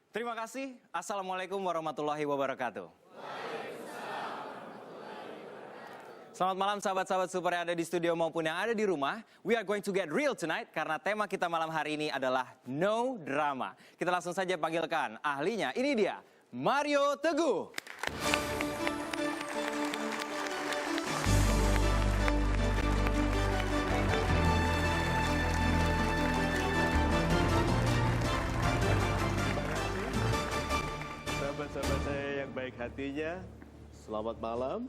Terima kasih. Assalamualaikum warahmatullahi wabarakatuh. Selamat malam sahabat-sahabat super yang ada di studio maupun yang ada di rumah. We are going to get real tonight karena tema kita malam hari ini adalah no drama. Kita langsung saja panggilkan ahlinya. Ini dia, Mario Teguh. Sahabat-sahabat saya yang baik hatinya, selamat malam.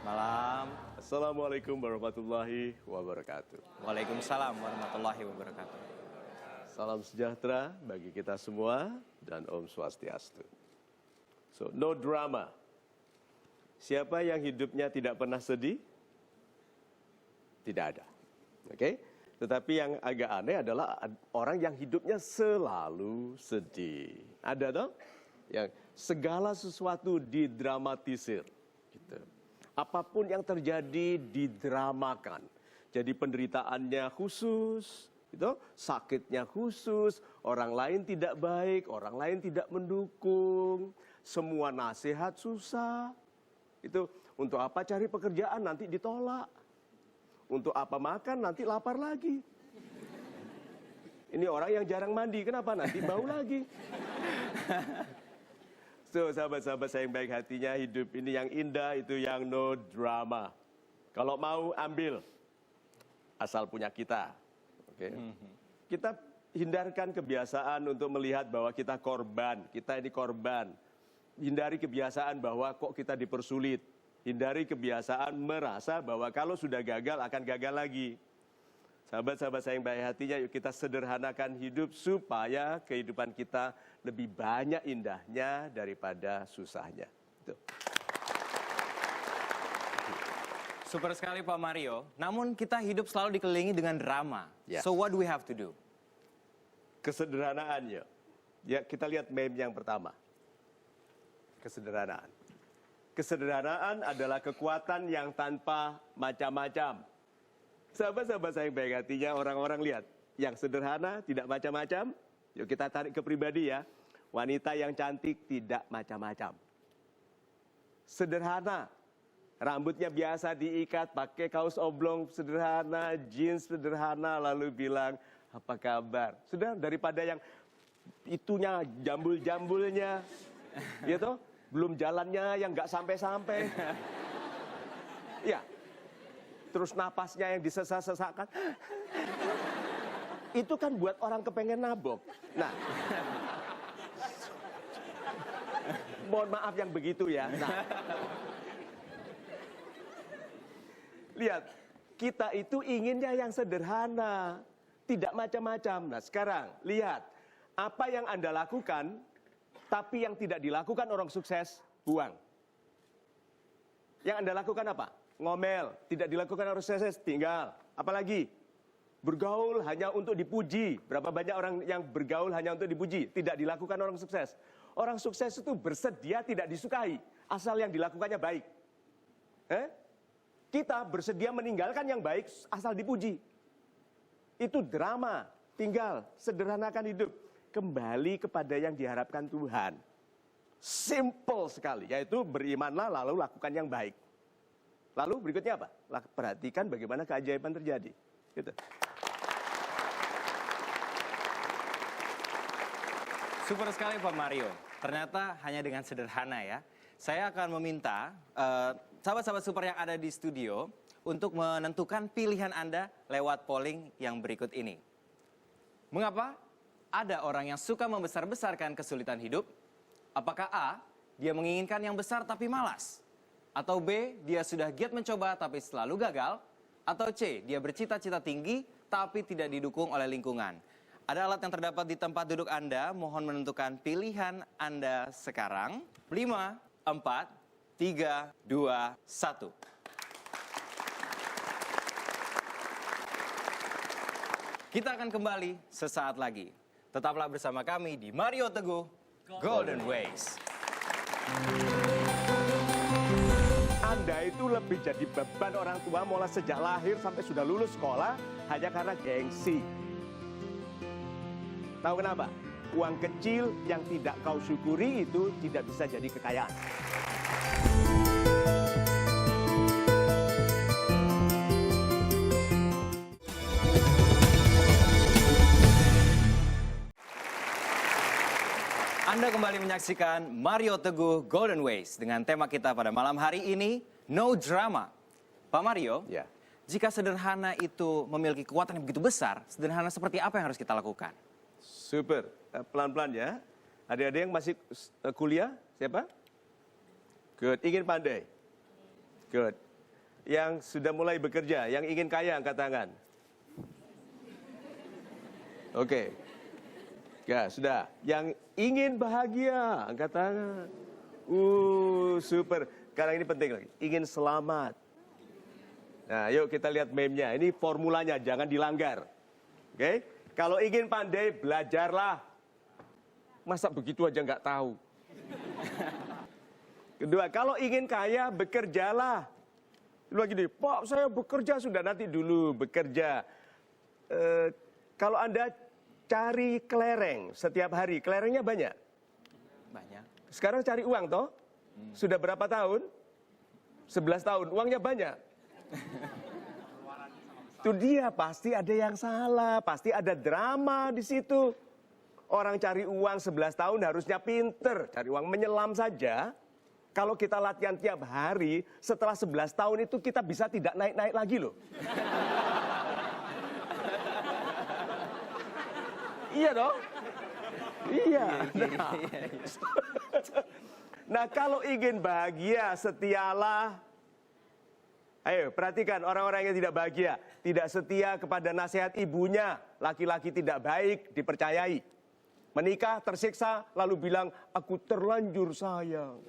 Malam. Assalamualaikum warahmatullahi wabarakatuh. Waalaikumsalam warahmatullahi wabarakatuh. Salam sejahtera bagi kita semua dan Om Swastiastu. So, no drama. Siapa yang hidupnya tidak pernah sedih? Tidak ada. Oke? Tetapi yang agak aneh adalah orang yang hidupnya selalu sedih. Ada dong? Yang segala sesuatu didramatisir. Gitu. Apapun yang terjadi didramakan. Jadi penderitaannya khusus, gitu, sakitnya khusus, orang lain tidak baik, orang lain tidak mendukung, semua nasihat susah. Itu untuk apa cari pekerjaan nanti ditolak. Untuk apa makan nanti lapar lagi. Ini orang yang jarang mandi, kenapa nanti bau lagi? So, sahabat-sahabat saya yang baik hatinya, hidup ini yang indah, itu yang no drama. Kalau mau ambil, asal punya kita. Okay? Kita hindarkan kebiasaan untuk melihat bahwa kita korban, kita ini korban. Hindari kebiasaan bahwa kok kita dipersulit. Hindari kebiasaan merasa bahwa kalau sudah gagal akan gagal lagi. Sahabat-sahabat saya yang baik hatinya, yuk kita sederhanakan hidup supaya kehidupan kita lebih banyak indahnya daripada susahnya. Tuh. Super sekali Pak Mario. Namun kita hidup selalu dikelilingi dengan drama. Ya. So what do we have to do? Kesederhanaannya. Ya, kita lihat meme yang pertama. Kesederhanaan. Kesederhanaan adalah kekuatan yang tanpa macam-macam. Sahabat-sahabat saya yang baik hatinya, orang-orang lihat. Yang sederhana, tidak macam-macam. Yuk kita tarik ke pribadi ya. Wanita yang cantik tidak macam-macam. Sederhana. Rambutnya biasa diikat, pakai kaos oblong sederhana, jeans sederhana, lalu bilang, apa kabar? Sudah, daripada yang itunya, jambul-jambulnya, gitu. Belum jalannya yang nggak sampai-sampai. Ya. Terus napasnya yang disesa-sesakan. Itu kan buat orang kepengen nabok. Nah, mohon maaf yang begitu ya. Nah, lihat, kita itu inginnya yang sederhana, tidak macam-macam. Nah, sekarang lihat, apa yang Anda lakukan, tapi yang tidak dilakukan orang sukses, buang. Yang Anda lakukan apa? Ngomel, tidak dilakukan orang sukses, tinggal. Apalagi? Bergaul hanya untuk dipuji. Berapa banyak orang yang bergaul hanya untuk dipuji? Tidak dilakukan orang sukses. Orang sukses itu bersedia tidak disukai, asal yang dilakukannya baik. Kita bersedia meninggalkan yang baik, asal dipuji. Itu drama. Tinggal, sederhanakan hidup. Kembali kepada yang diharapkan Tuhan. Simple sekali, yaitu berimanlah lalu lakukan yang baik. Lalu berikutnya apa? Perhatikan bagaimana keajaiban terjadi. Gitu. Super sekali Pak Mario. Ternyata hanya dengan sederhana ya. Saya akan meminta sahabat-sahabat super yang ada di studio untuk menentukan pilihan Anda lewat polling yang berikut ini. Mengapa ada orang yang suka membesar-besarkan kesulitan hidup? Apakah A, dia menginginkan yang besar tapi malas? Atau B, dia sudah giat mencoba tapi selalu gagal? Atau C, dia bercita-cita tinggi tapi tidak didukung oleh lingkungan? Ada alat yang terdapat di tempat duduk Anda, mohon menentukan pilihan Anda sekarang. 5, 4, 3, 2, 1. Kita akan kembali sesaat lagi. Tetaplah bersama kami di Mario Teguh Golden Ways. Anda itu lebih jadi beban orang tua mulai sejak lahir sampai sudah lulus sekolah hanya karena gengsi. Tahu kenapa? Uang kecil yang tidak kau syukuri itu tidak bisa jadi kekayaan. Anda kembali menyaksikan Mario Teguh Golden Ways dengan tema kita pada malam hari ini, No Drama. Pak Mario, Ya. jika sederhana itu memiliki kekuatan yang begitu besar, sederhana seperti apa yang harus kita lakukan? Super. Pelan-pelan ya. Adik-adik yang masih kuliah, siapa? Good. Ingin pandai? Good. Yang sudah mulai bekerja, yang ingin kaya, angkat tangan. Oke. Ya, sudah. Yang ingin bahagia, angkat tangan. Super. Sekarang ini penting lagi. Ingin selamat. Nah, yuk kita lihat meme-nya. Ini formulanya, jangan dilanggar. Oke? Kalau ingin pandai, belajarlah. Masa begitu aja nggak tahu? Kedua, kalau ingin kaya, bekerjalah. Lu gini, Pak, saya bekerja sudah, nanti dulu bekerja. Kalau Anda cari kelereng setiap hari, kelerengnya banyak. Banyak. Sekarang cari uang toh? Sudah berapa tahun? 11 tahun, uangnya banyak. Itu dia, pasti ada yang salah, pasti ada drama di situ. Orang cari uang 11 tahun harusnya pinter, cari uang menyelam saja. Kalau kita latihan tiap hari, setelah 11 tahun itu kita bisa tidak naik-naik lagi loh. Iya dong? Iya. Nah, kalau ingin bahagia, setialah. Ayo, perhatikan orang-orang yang tidak bahagia. Tidak setia kepada nasihat ibunya. Laki-laki tidak baik, dipercayai. Menikah, tersiksa, lalu bilang, aku terlanjur sayang.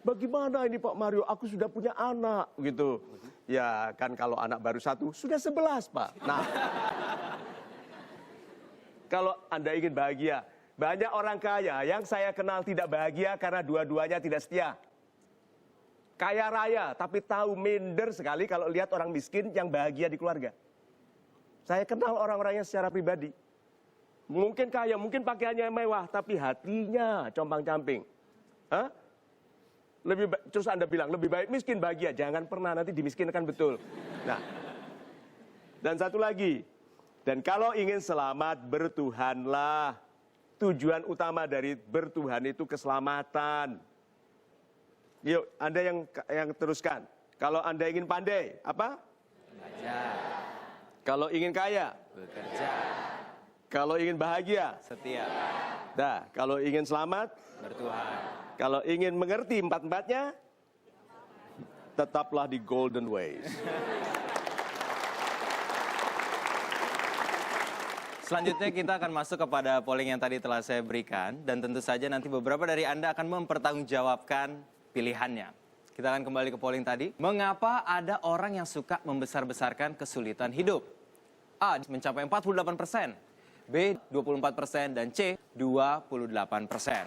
Bagaimana ini Pak Mario, aku sudah punya anak. Gitu. Ya, kan kalau anak baru 1, sudah 11 Pak. Nah, kalau Anda ingin bahagia, banyak orang kaya yang saya kenal tidak bahagia karena dua-duanya tidak setia. Kaya raya, tapi tahu minder sekali kalau lihat orang miskin yang bahagia di keluarga. Saya kenal orang-orangnya secara pribadi. Mungkin kaya, mungkin pakaiannya mewah, tapi hatinya compang-camping. Hah? Terus Anda bilang, lebih baik miskin bahagia. Jangan pernah, nanti dimiskinkan betul. Nah, dan satu lagi. Dan kalau ingin selamat, bertuhanlah. Tujuan utama dari bertuhan itu keselamatan. Yuk, Anda yang teruskan. Kalau Anda ingin pandai, apa? Belajar. Kalau ingin kaya? Bekerja. Kalau ingin bahagia? Setia. Nah, kalau ingin selamat? Bertuhan. Kalau ingin mengerti empat-empatnya? Tetaplah di Golden Ways. Selanjutnya kita akan masuk kepada polling yang tadi telah saya berikan. Dan tentu saja nanti beberapa dari Anda akan mempertanggungjawabkan pilihannya. Kita akan kembali ke polling tadi. Mengapa ada orang yang suka membesar-besarkan kesulitan hidup? A. Mencapai 48%. B. 24%. Dan C. 28%.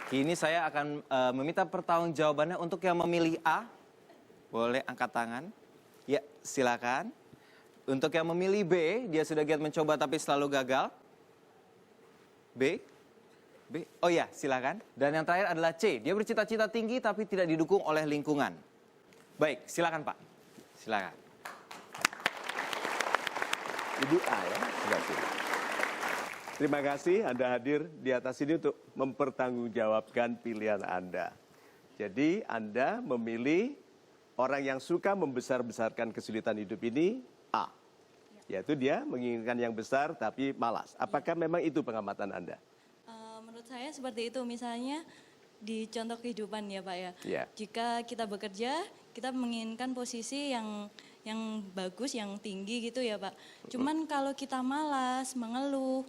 Kini saya akan meminta pertanggungjawabannya untuk yang memilih A. Boleh angkat tangan. Ya, silakan. Untuk yang memilih B, dia sudah giat mencoba tapi selalu gagal. B. B. Oh ya, silakan. Dan yang terakhir adalah C. Dia bercita-cita tinggi tapi tidak didukung oleh lingkungan. Baik, silakan Pak. Silakan. Ibu A ya? Enggak sih. Terima kasih Anda hadir di atas ini untuk mempertanggungjawabkan pilihan Anda. Jadi Anda memilih orang yang suka membesar-besarkan kesulitan hidup ini A. Yaitu dia menginginkan yang besar tapi malas. Apakah memang itu pengamatan Anda? Menurut saya seperti itu, misalnya di contoh kehidupan ya Pak ya. Ya. Jika kita bekerja, kita menginginkan posisi yang bagus, yang tinggi gitu ya Pak. Cuman kalau kita malas, mengeluh,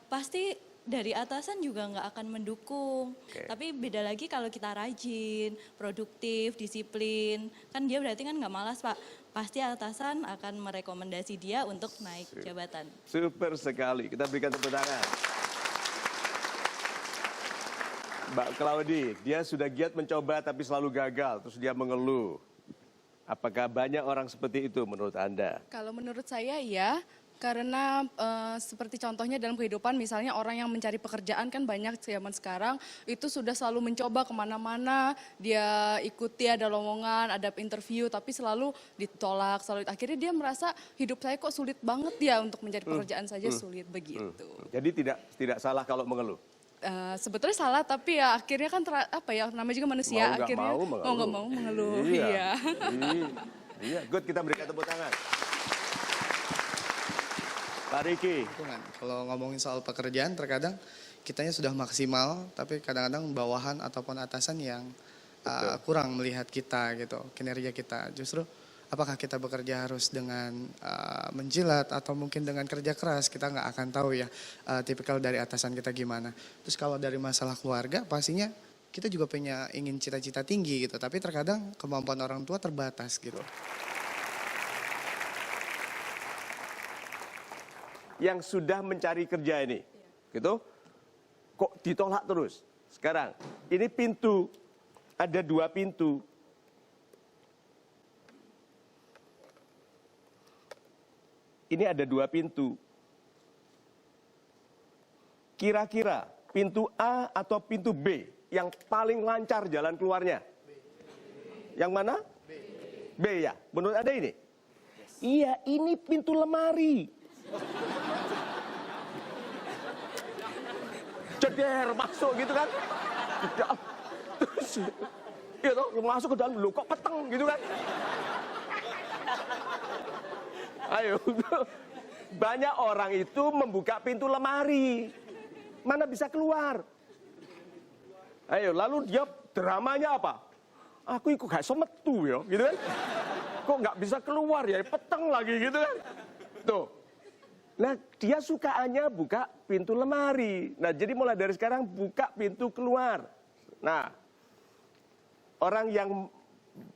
pasti dari atasan juga nggak akan mendukung. Oke. Tapi beda lagi kalau kita rajin, produktif, disiplin, kan dia berarti kan nggak malas Pak. Pasti atasan akan merekomendasi dia untuk naik jabatan. Super sekali. Kita berikan tepuk tangan. Mbak Claudi, dia sudah giat mencoba tapi selalu gagal, terus dia mengeluh. Apakah banyak orang seperti itu menurut Anda? Kalau menurut saya iya, karena seperti contohnya dalam kehidupan misalnya orang yang mencari pekerjaan kan banyak zaman sekarang itu sudah selalu mencoba kemana-mana, dia ikuti ada lowongan, ada interview tapi selalu ditolak, selalu akhirnya dia merasa hidup saya kok sulit banget ya untuk mencari pekerjaan saja sulit begitu. Jadi tidak salah kalau mengeluh. Sebetulnya salah tapi ya akhirnya kan apa ya namanya juga manusia Mau nggak akhirnya mau mengeluh. mau nggak mau mengeluh. Iya. Iya. Iya, good, kita berikan tepuk tangan. Pak Riki. Lingkungan. Kalau ngomongin soal pekerjaan, terkadang kitanya sudah maksimal, tapi kadang-kadang bawahan ataupun atasan yang kurang melihat kita gitu, kinerja kita. Justru apakah kita bekerja harus dengan menjilat atau mungkin dengan kerja keras, kita nggak akan tahu ya tipikal dari atasan kita gimana. Terus kalau dari masalah keluarga, pastinya kita juga ingin cita-cita tinggi gitu, tapi terkadang kemampuan orang tua terbatas gitu. Yang sudah mencari kerja ini, gitu, kok ditolak terus. Sekarang, ini pintu, ada 2 pintu. Ini ada 2 pintu. Kira-kira pintu A atau pintu B yang paling lancar jalan keluarnya? Yang mana? B ya. Menurut Anda ini? Iya, ini pintu lemari. Ceder masuk gitu kan, terus ya toh masuk ke dalam, lu kok peteng gitu kan. Ayo, banyak orang itu membuka pintu lemari, mana bisa keluar. Ayo, lalu dia dramanya apa? Aku ikut gak semetu ya, gitu kan. Kok nggak bisa keluar ya, peteng lagi gitu kan. Tuh. Nah, dia sukaannya buka pintu lemari. Nah, jadi mulai dari sekarang buka pintu keluar. Nah, orang yang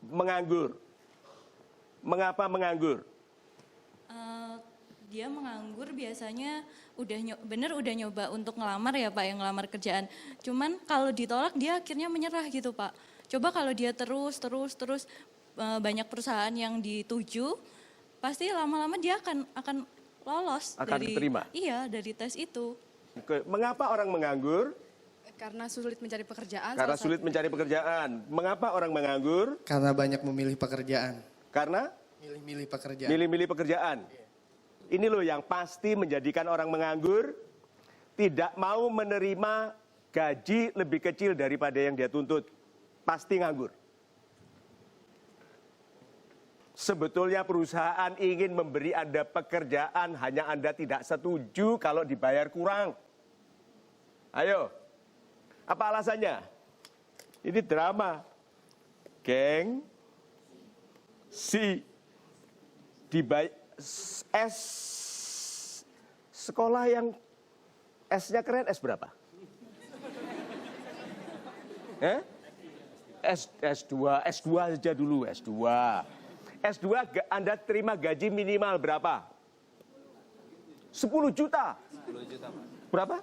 menganggur. Mengapa menganggur? Dia menganggur biasanya udah nyoba untuk ngelamar ya Pak, yang ngelamar kerjaan. Cuman kalau ditolak dia akhirnya menyerah gitu Pak. Coba kalau dia terus banyak perusahaan yang dituju, pasti lama-lama dia akan lolos Akan diterima? Iya, dari tes itu. Mengapa orang menganggur? Karena sulit mencari pekerjaan. Karena salah sulit satunya. mencari pekerjaan. Mengapa orang menganggur? Karena banyak memilih pekerjaan. Karena Milih-milih pekerjaan. milih-milih pekerjaan. Ini loh yang pasti menjadikan orang menganggur, tidak mau menerima gaji lebih kecil daripada yang dia tuntut. Pasti nganggur. Sebetulnya perusahaan ingin memberi Anda pekerjaan, hanya Anda tidak setuju kalau dibayar kurang. Ayo, apa alasannya? Ini drama. Geng, si S sekolah yang S-nya keren, S berapa? S2 aja dulu, S2. S2 Anda terima gaji minimal berapa? 10 juta. 10 juta, Pak. Berapa?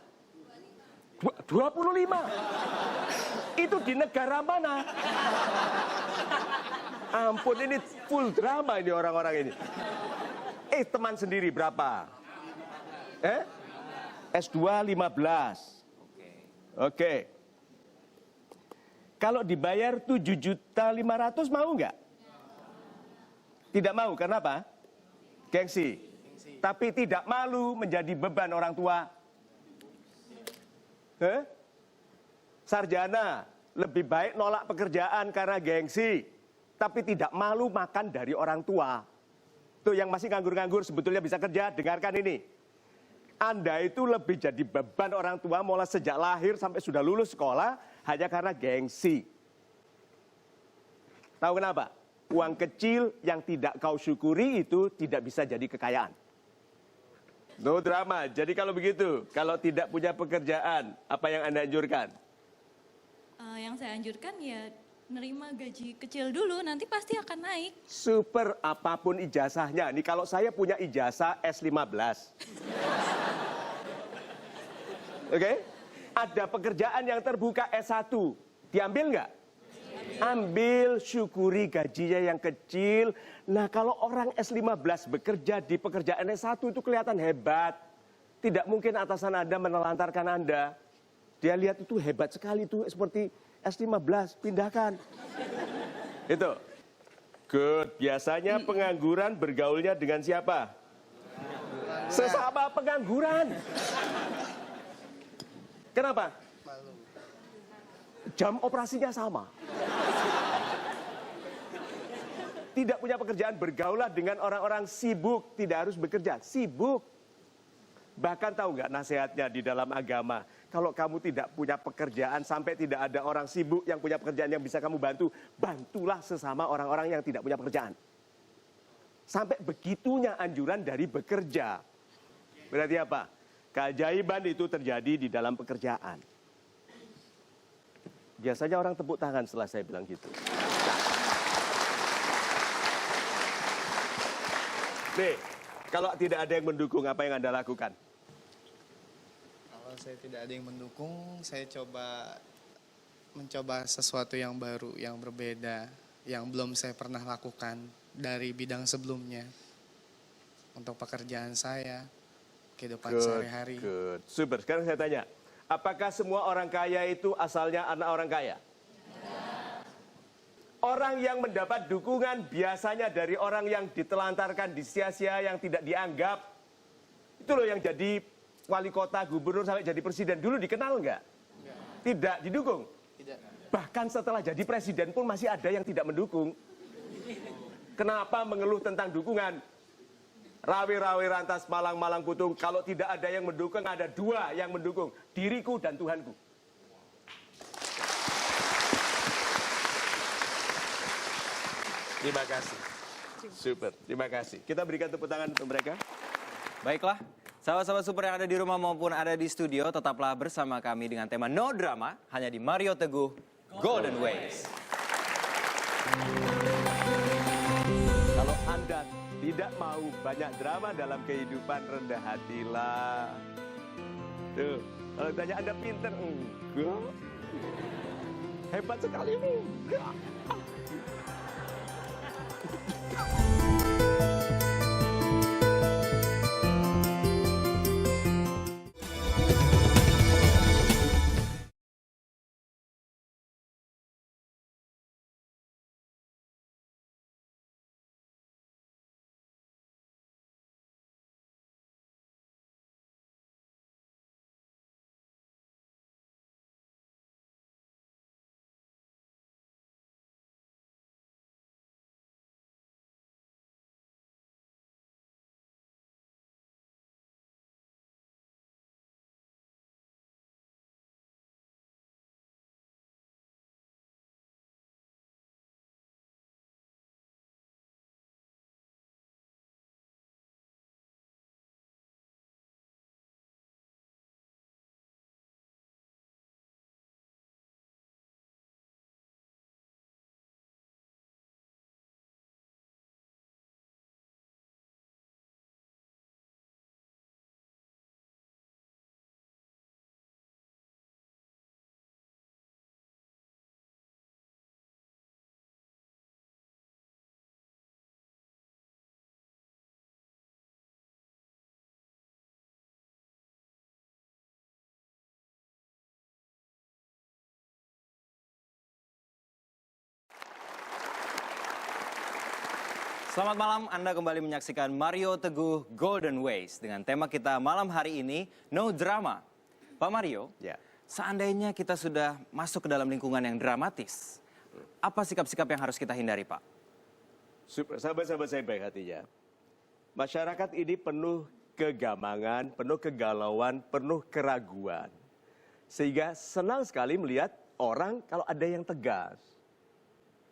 25. Itu di negara mana? Ampun, ini full drama ini orang-orang ini. Teman sendiri berapa? S2 15. Oke. Kalau dibayar 7.500.000 mau nggak? Tidak mau, karena apa? Gengsi. Tapi tidak malu menjadi beban orang tua. Sarjana, lebih baik nolak pekerjaan karena gengsi. Tapi tidak malu makan dari orang tua. Tuh yang masih nganggur-nganggur sebetulnya bisa kerja, dengarkan ini. Anda itu lebih jadi beban orang tua mulai sejak lahir sampai sudah lulus sekolah hanya karena gengsi. Tahu kenapa? Uang kecil yang tidak kau syukuri itu tidak bisa jadi kekayaan. No drama. Jadi kalau begitu, kalau tidak punya pekerjaan, apa yang Anda anjurkan? Yang saya anjurkan ya nerima gaji kecil dulu, nanti pasti akan naik. Super apapun ijazahnya. Nih kalau saya punya ijazah S15. Oke? Ada pekerjaan yang terbuka S1. Diambil nggak? Ambil, syukuri gajinya yang kecil. Nah, kalau orang S15 bekerja di pekerjaan S1 itu kelihatan hebat. Tidak mungkin atasan Anda menelantarkan Anda. Dia lihat itu hebat sekali, itu seperti S15, pindahkan. Itu. Good. Biasanya pengangguran bergaulnya dengan siapa? Sesama pengangguran. Kenapa? Jam operasinya sama. Tidak punya pekerjaan, bergaulah dengan orang-orang sibuk. Tidak harus bekerja, sibuk. Bahkan tahu nggak nasihatnya di dalam agama? Kalau kamu tidak punya pekerjaan, sampai tidak ada orang sibuk yang punya pekerjaan yang bisa kamu bantu, bantulah sesama orang-orang yang tidak punya pekerjaan. Sampai begitunya anjuran dari bekerja. Berarti apa? Keajaiban itu terjadi di dalam pekerjaan. Biasanya orang tepuk tangan setelah saya bilang gitu. Nih, kalau tidak ada yang mendukung, apa yang Anda lakukan? Kalau saya tidak ada yang mendukung, saya mencoba sesuatu yang baru, yang berbeda, yang belum saya pernah lakukan dari bidang sebelumnya. Untuk pekerjaan saya, kehidupan sehari-hari. Good. Super. Sekarang saya tanya, apakah semua orang kaya itu asalnya anak orang kaya? Orang yang mendapat dukungan biasanya dari orang yang ditelantarkan, disia-sia, yang tidak dianggap. Itu loh yang jadi wali kota, gubernur, sampai jadi presiden. Dulu dikenal nggak? Tidak didukung? Tidak. Bahkan setelah jadi presiden pun masih ada yang tidak mendukung. Kenapa mengeluh tentang dukungan? Rawi-rawi rantas malang-malang putung. Kalau tidak ada yang mendukung, ada dua yang mendukung. Diriku dan Tuhanku. Terima kasih. Super, terima kasih. Kita berikan tepuk tangan untuk mereka. Baiklah, sahabat-sahabat super yang ada di rumah maupun ada di studio, tetaplah bersama kami dengan tema No Drama, hanya di Mario Teguh Golden Ways. Kalau Anda tidak mau banyak drama dalam kehidupan, rendah hatilah. Tuh, kalau tanya Anda pinter, enggak. Hebat sekali, enggak. Selamat malam, Anda kembali menyaksikan Mario Teguh Golden Ways dengan tema kita malam hari ini, No Drama. Pak Mario, Ya. seandainya kita sudah masuk ke dalam lingkungan yang dramatis, apa sikap-sikap yang harus kita hindari, Pak? Super, sahabat-sahabat saya baik hatinya. Masyarakat ini penuh kegamangan, penuh kegalauan, penuh keraguan. Sehingga senang sekali melihat orang kalau ada yang tegas.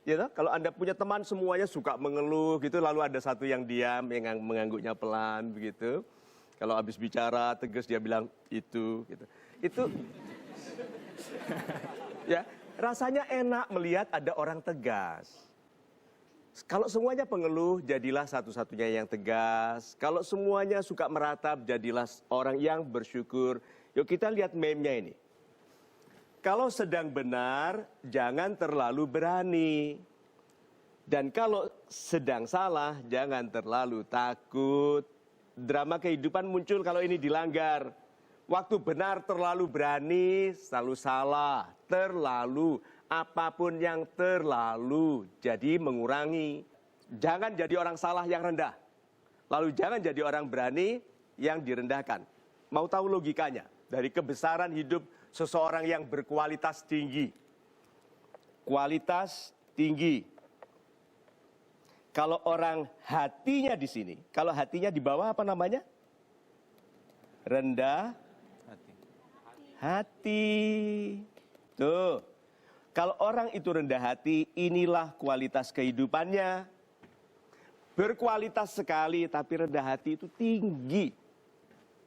Ya, toh? Kalau Anda punya teman semuanya suka mengeluh gitu, lalu ada satu yang diam, yang mengangguknya pelan begitu. Kalau habis bicara tegas dia bilang itu gitu. Itu ya, rasanya enak melihat ada orang tegas. Kalau semuanya pengeluh, jadilah satu-satunya yang tegas. Kalau semuanya suka meratap, jadilah orang yang bersyukur. Yuk kita lihat meme-nya ini. Kalau sedang benar, jangan terlalu berani. Dan kalau sedang salah, jangan terlalu takut. Drama kehidupan muncul kalau ini dilanggar. Waktu benar terlalu berani, selalu salah. Terlalu, apapun yang terlalu, jadi mengurangi. Jangan jadi orang salah yang rendah. Lalu jangan jadi orang berani yang direndahkan. Mau tahu logikanya? Dari kebesaran hidup seseorang yang berkualitas tinggi. Kualitas tinggi. Kalau orang hatinya di sini, kalau hatinya di bawah apa namanya? Rendah hati. Tuh. Kalau orang itu rendah hati, inilah kualitas kehidupannya. Berkualitas sekali, tapi rendah hati itu tinggi.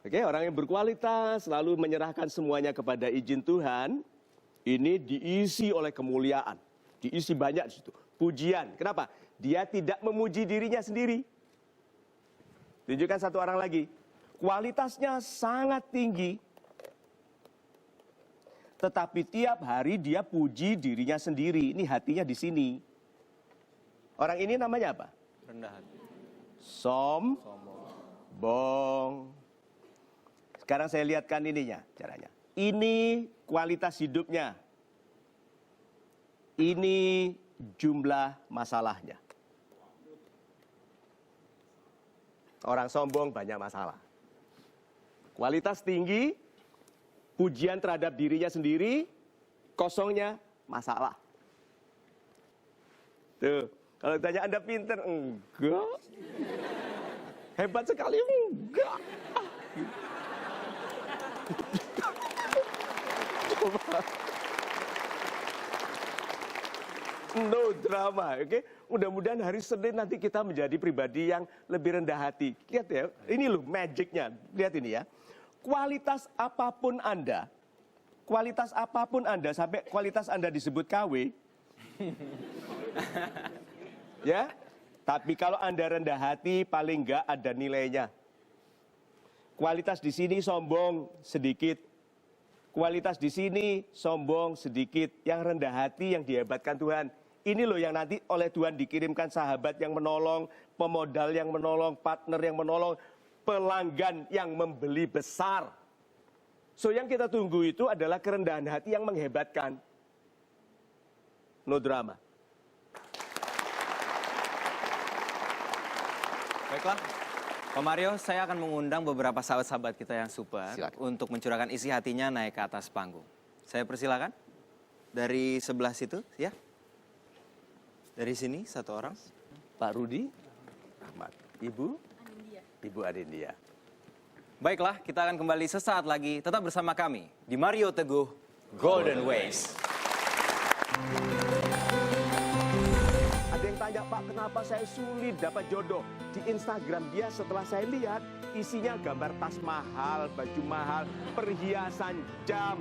Oke, orang yang berkualitas selalu menyerahkan semuanya kepada izin Tuhan. Ini diisi oleh kemuliaan, diisi banyak di situ. Pujian. Kenapa? Dia tidak memuji dirinya sendiri. Tunjukkan satu orang lagi. Kualitasnya sangat tinggi. Tetapi tiap hari dia puji dirinya sendiri. Ini hatinya di sini. Orang ini namanya apa? Rendah hati. Sombong. Sekarang saya lihatkan ininya, caranya. Ini kualitas hidupnya. Ini jumlah masalahnya. Orang sombong banyak masalah. Kualitas tinggi, pujian terhadap dirinya sendiri, kosongnya masalah. Tuh, kalau ditanya Anda pinter, enggak. Hebat sekali, enggak. No drama, oke? Mudah-mudahan hari Senin nanti kita menjadi pribadi yang lebih rendah hati. Lihat ya, ini loh magicnya. Lihat ini ya. Kualitas apapun Anda sampai kualitas Anda disebut KW. Ya, tapi kalau Anda rendah hati paling enggak ada nilainya. Kualitas di sini sombong sedikit. Kualitas di sini sombong sedikit. Yang rendah hati yang dihebatkan Tuhan. Ini loh yang nanti oleh Tuhan dikirimkan sahabat yang menolong, pemodal yang menolong, partner yang menolong, pelanggan yang membeli besar. So yang kita tunggu itu adalah kerendahan hati yang menghebatkan. No drama. Baiklah, Pak Mario, saya akan mengundang beberapa sahabat-sahabat kita yang super untuk mencurahkan isi hatinya naik ke atas panggung. Saya persilakan dari sebelah situ, ya. Dari sini satu orang. Pak Rudi, Rahmat. Ibu Adindia. Baiklah, kita akan kembali sesaat lagi. Tetap bersama kami di Mario Teguh Golden Ways. Ada yang tanya, Pak, kenapa saya sulit dapat jodoh? Di Instagram dia setelah saya lihat, isinya gambar tas mahal, baju mahal, perhiasan, jam.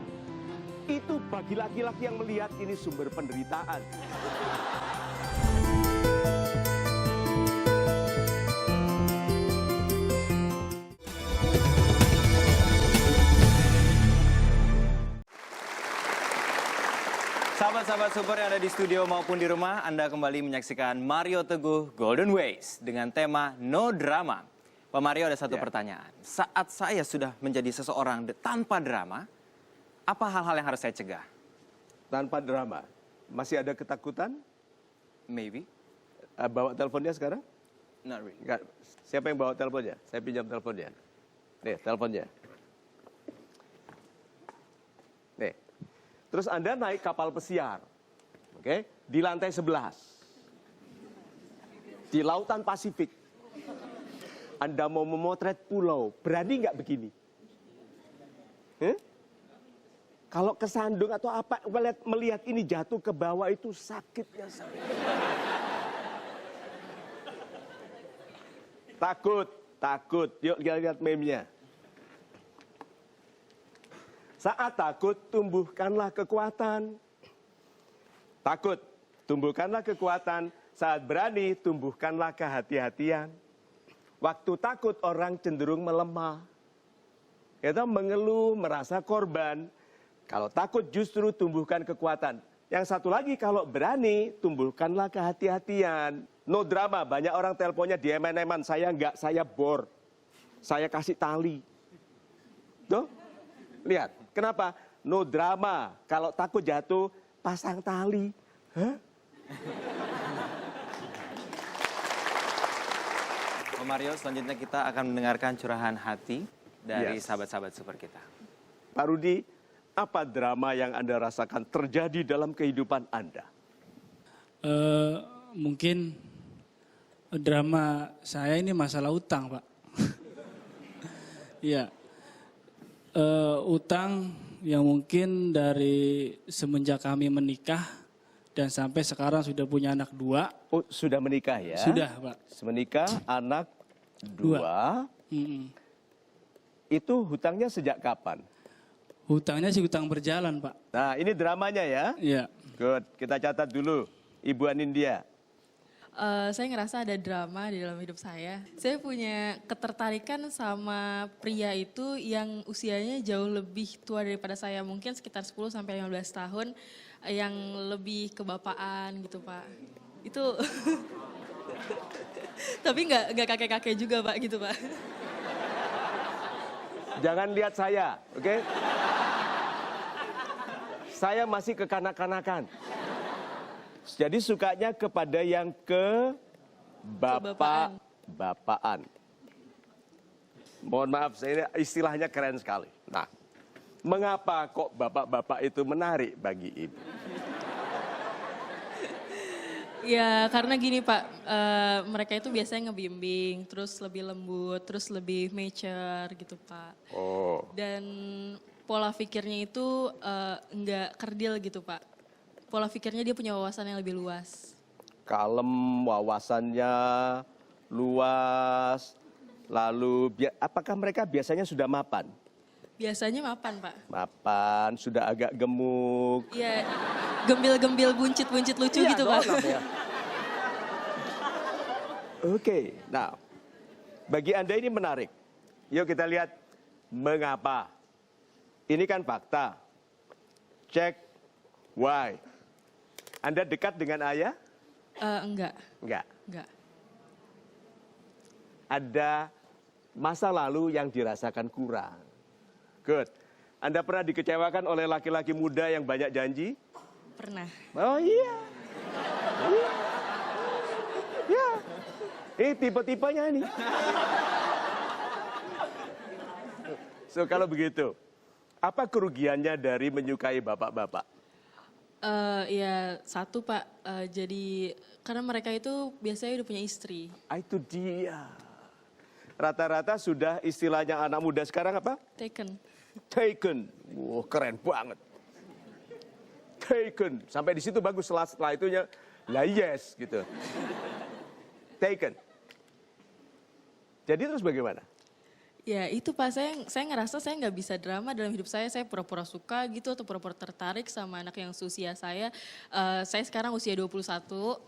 Itu bagi laki-laki yang melihat ini sumber penderitaan. Sahabat-sahabat super yang ada di studio maupun di rumah, Anda kembali menyaksikan Mario Teguh Golden Ways dengan tema No Drama. Pak Mario, ada satu pertanyaan. Saat saya sudah menjadi seseorang tanpa drama, apa hal-hal yang harus saya cegah? Tanpa drama. Masih ada ketakutan? Maybe. Bawa teleponnya sekarang? Not really. Enggak. Siapa yang bawa teleponnya? Saya pinjam teleponnya. Nih, teleponnya. Nih. Terus Anda naik kapal pesiar. Oke, di lantai 11. Di lautan Pasifik. Anda mau memotret pulau, berani nggak begini? Kalau kesandung atau apa, melihat ini jatuh ke bawah itu sakitnya. Takut. Yuk lihat meme-nya. Saat takut, tumbuhkanlah kekuatan. Takut, tumbuhkanlah kekuatan. Saat berani, tumbuhkanlah kehati-hatian. Waktu takut, orang cenderung melemah. Kita mengeluh, merasa korban. Kalau takut justru tumbuhkan kekuatan. Yang satu lagi, kalau berani, tumbuhkanlah kehati-hatian. No drama, banyak orang teleponnya di eman-eman. Saya enggak, saya bor. Saya kasih tali. Tuh, lihat. Kenapa? No drama. Kalau takut jatuh, pasang tali. Hah? Om Mario, selanjutnya kita akan mendengarkan curahan hati dari Yes. sahabat-sahabat super kita. Pak Rudi, apa drama yang Anda rasakan terjadi dalam kehidupan Anda? Mungkin drama saya ini masalah utang, Pak. Iya. Utang yang mungkin dari semenjak kami menikah dan sampai sekarang sudah punya anak 2. Oh, sudah menikah ya? Sudah, Pak. Menikah, anak 2. Mm-mm. Itu hutangnya sejak kapan? Hutangnya sih hutang berjalan, Pak. Nah, ini dramanya ya. Iya. Good, kita catat dulu. Ibu Anindya. Saya ngerasa ada drama di dalam hidup saya. Saya punya ketertarikan sama pria itu yang usianya jauh lebih tua daripada saya. Mungkin sekitar 10 sampai 15 tahun yang lebih kebapaan gitu, Pak. Itu tapi nggak kakek-kakek juga, Pak, gitu, Pak. Jangan lihat saya, oke? Saya masih kekanak-kanakan. Jadi sukanya kepada yang bapak-bapaan. Mohon maaf, saya istilahnya keren sekali. Nah, mengapa kok bapak-bapak itu menarik bagi ibu? Ya karena gini, Pak, mereka itu biasanya ngebimbing, terus lebih lembut, terus lebih mature gitu, Pak. Oh, Dan pola pikirnya itu nggak kerdil gitu, Pak. Pola pikirnya dia punya wawasan yang lebih luas. kalem, wawasannya luas. Lalu, apakah mereka biasanya sudah mapan? Biasanya mapan, Pak. Mapan, sudah agak gemuk. Iya, gembil-gembil, buncit-buncit lucu Iya gitu, dong, Pak. namanya. Oke, nah bagi Anda ini menarik. Yuk kita lihat mengapa. Ini kan fakta. Cek why. Anda dekat dengan ayah? Enggak, Enggak. enggak. Ada masa lalu yang dirasakan kurang. Good. Anda pernah dikecewakan oleh laki-laki muda yang banyak janji? Pernah. Oh iya. Iya. Ya. Ini tipe-tipenya ini. So kalau begitu, apa kerugiannya dari menyukai bapak-bapak? Ya satu, Pak, jadi karena mereka itu biasanya udah punya istri. Itu dia. Rata-rata sudah istilahnya anak muda sekarang apa? Taken. Taken. Wah, keren banget. Taken. Sampai di situ bagus, setelah itunya lah yes gitu. Taken. Jadi terus bagaimana? Ya itu, Pak, saya ngerasa saya nggak bisa drama dalam hidup saya pura-pura suka gitu atau pura-pura tertarik sama anak yang seusia saya. Saya sekarang usia 21,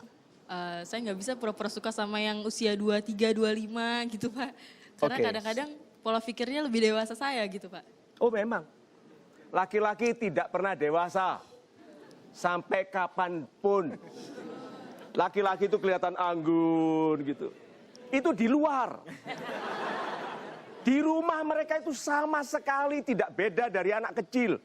saya nggak bisa pura-pura suka sama yang usia 23, 25 gitu, Pak. Karena Oke. kadang-kadang pola pikirnya lebih dewasa saya gitu, Pak. Oh memang, laki-laki tidak pernah dewasa sampai kapanpun. Laki-laki itu kelihatan anggun gitu. Itu di luar. Di rumah mereka itu sama sekali tidak beda dari anak kecil.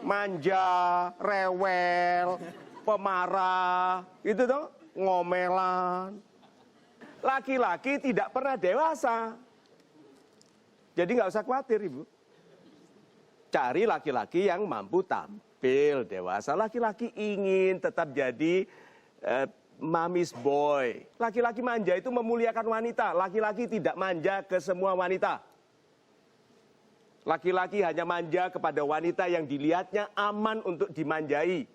Manja, rewel, pemarah, itu toh, ngomelan. Laki-laki tidak pernah dewasa. Jadi nggak usah khawatir, Ibu. Cari laki-laki yang mampu tampil dewasa. Laki-laki ingin tetap jadi mami's boy. Laki-laki manja itu memuliakan wanita. Laki-laki tidak manja ke semua wanita. Laki-laki hanya manja kepada wanita yang dilihatnya aman untuk dimanjai.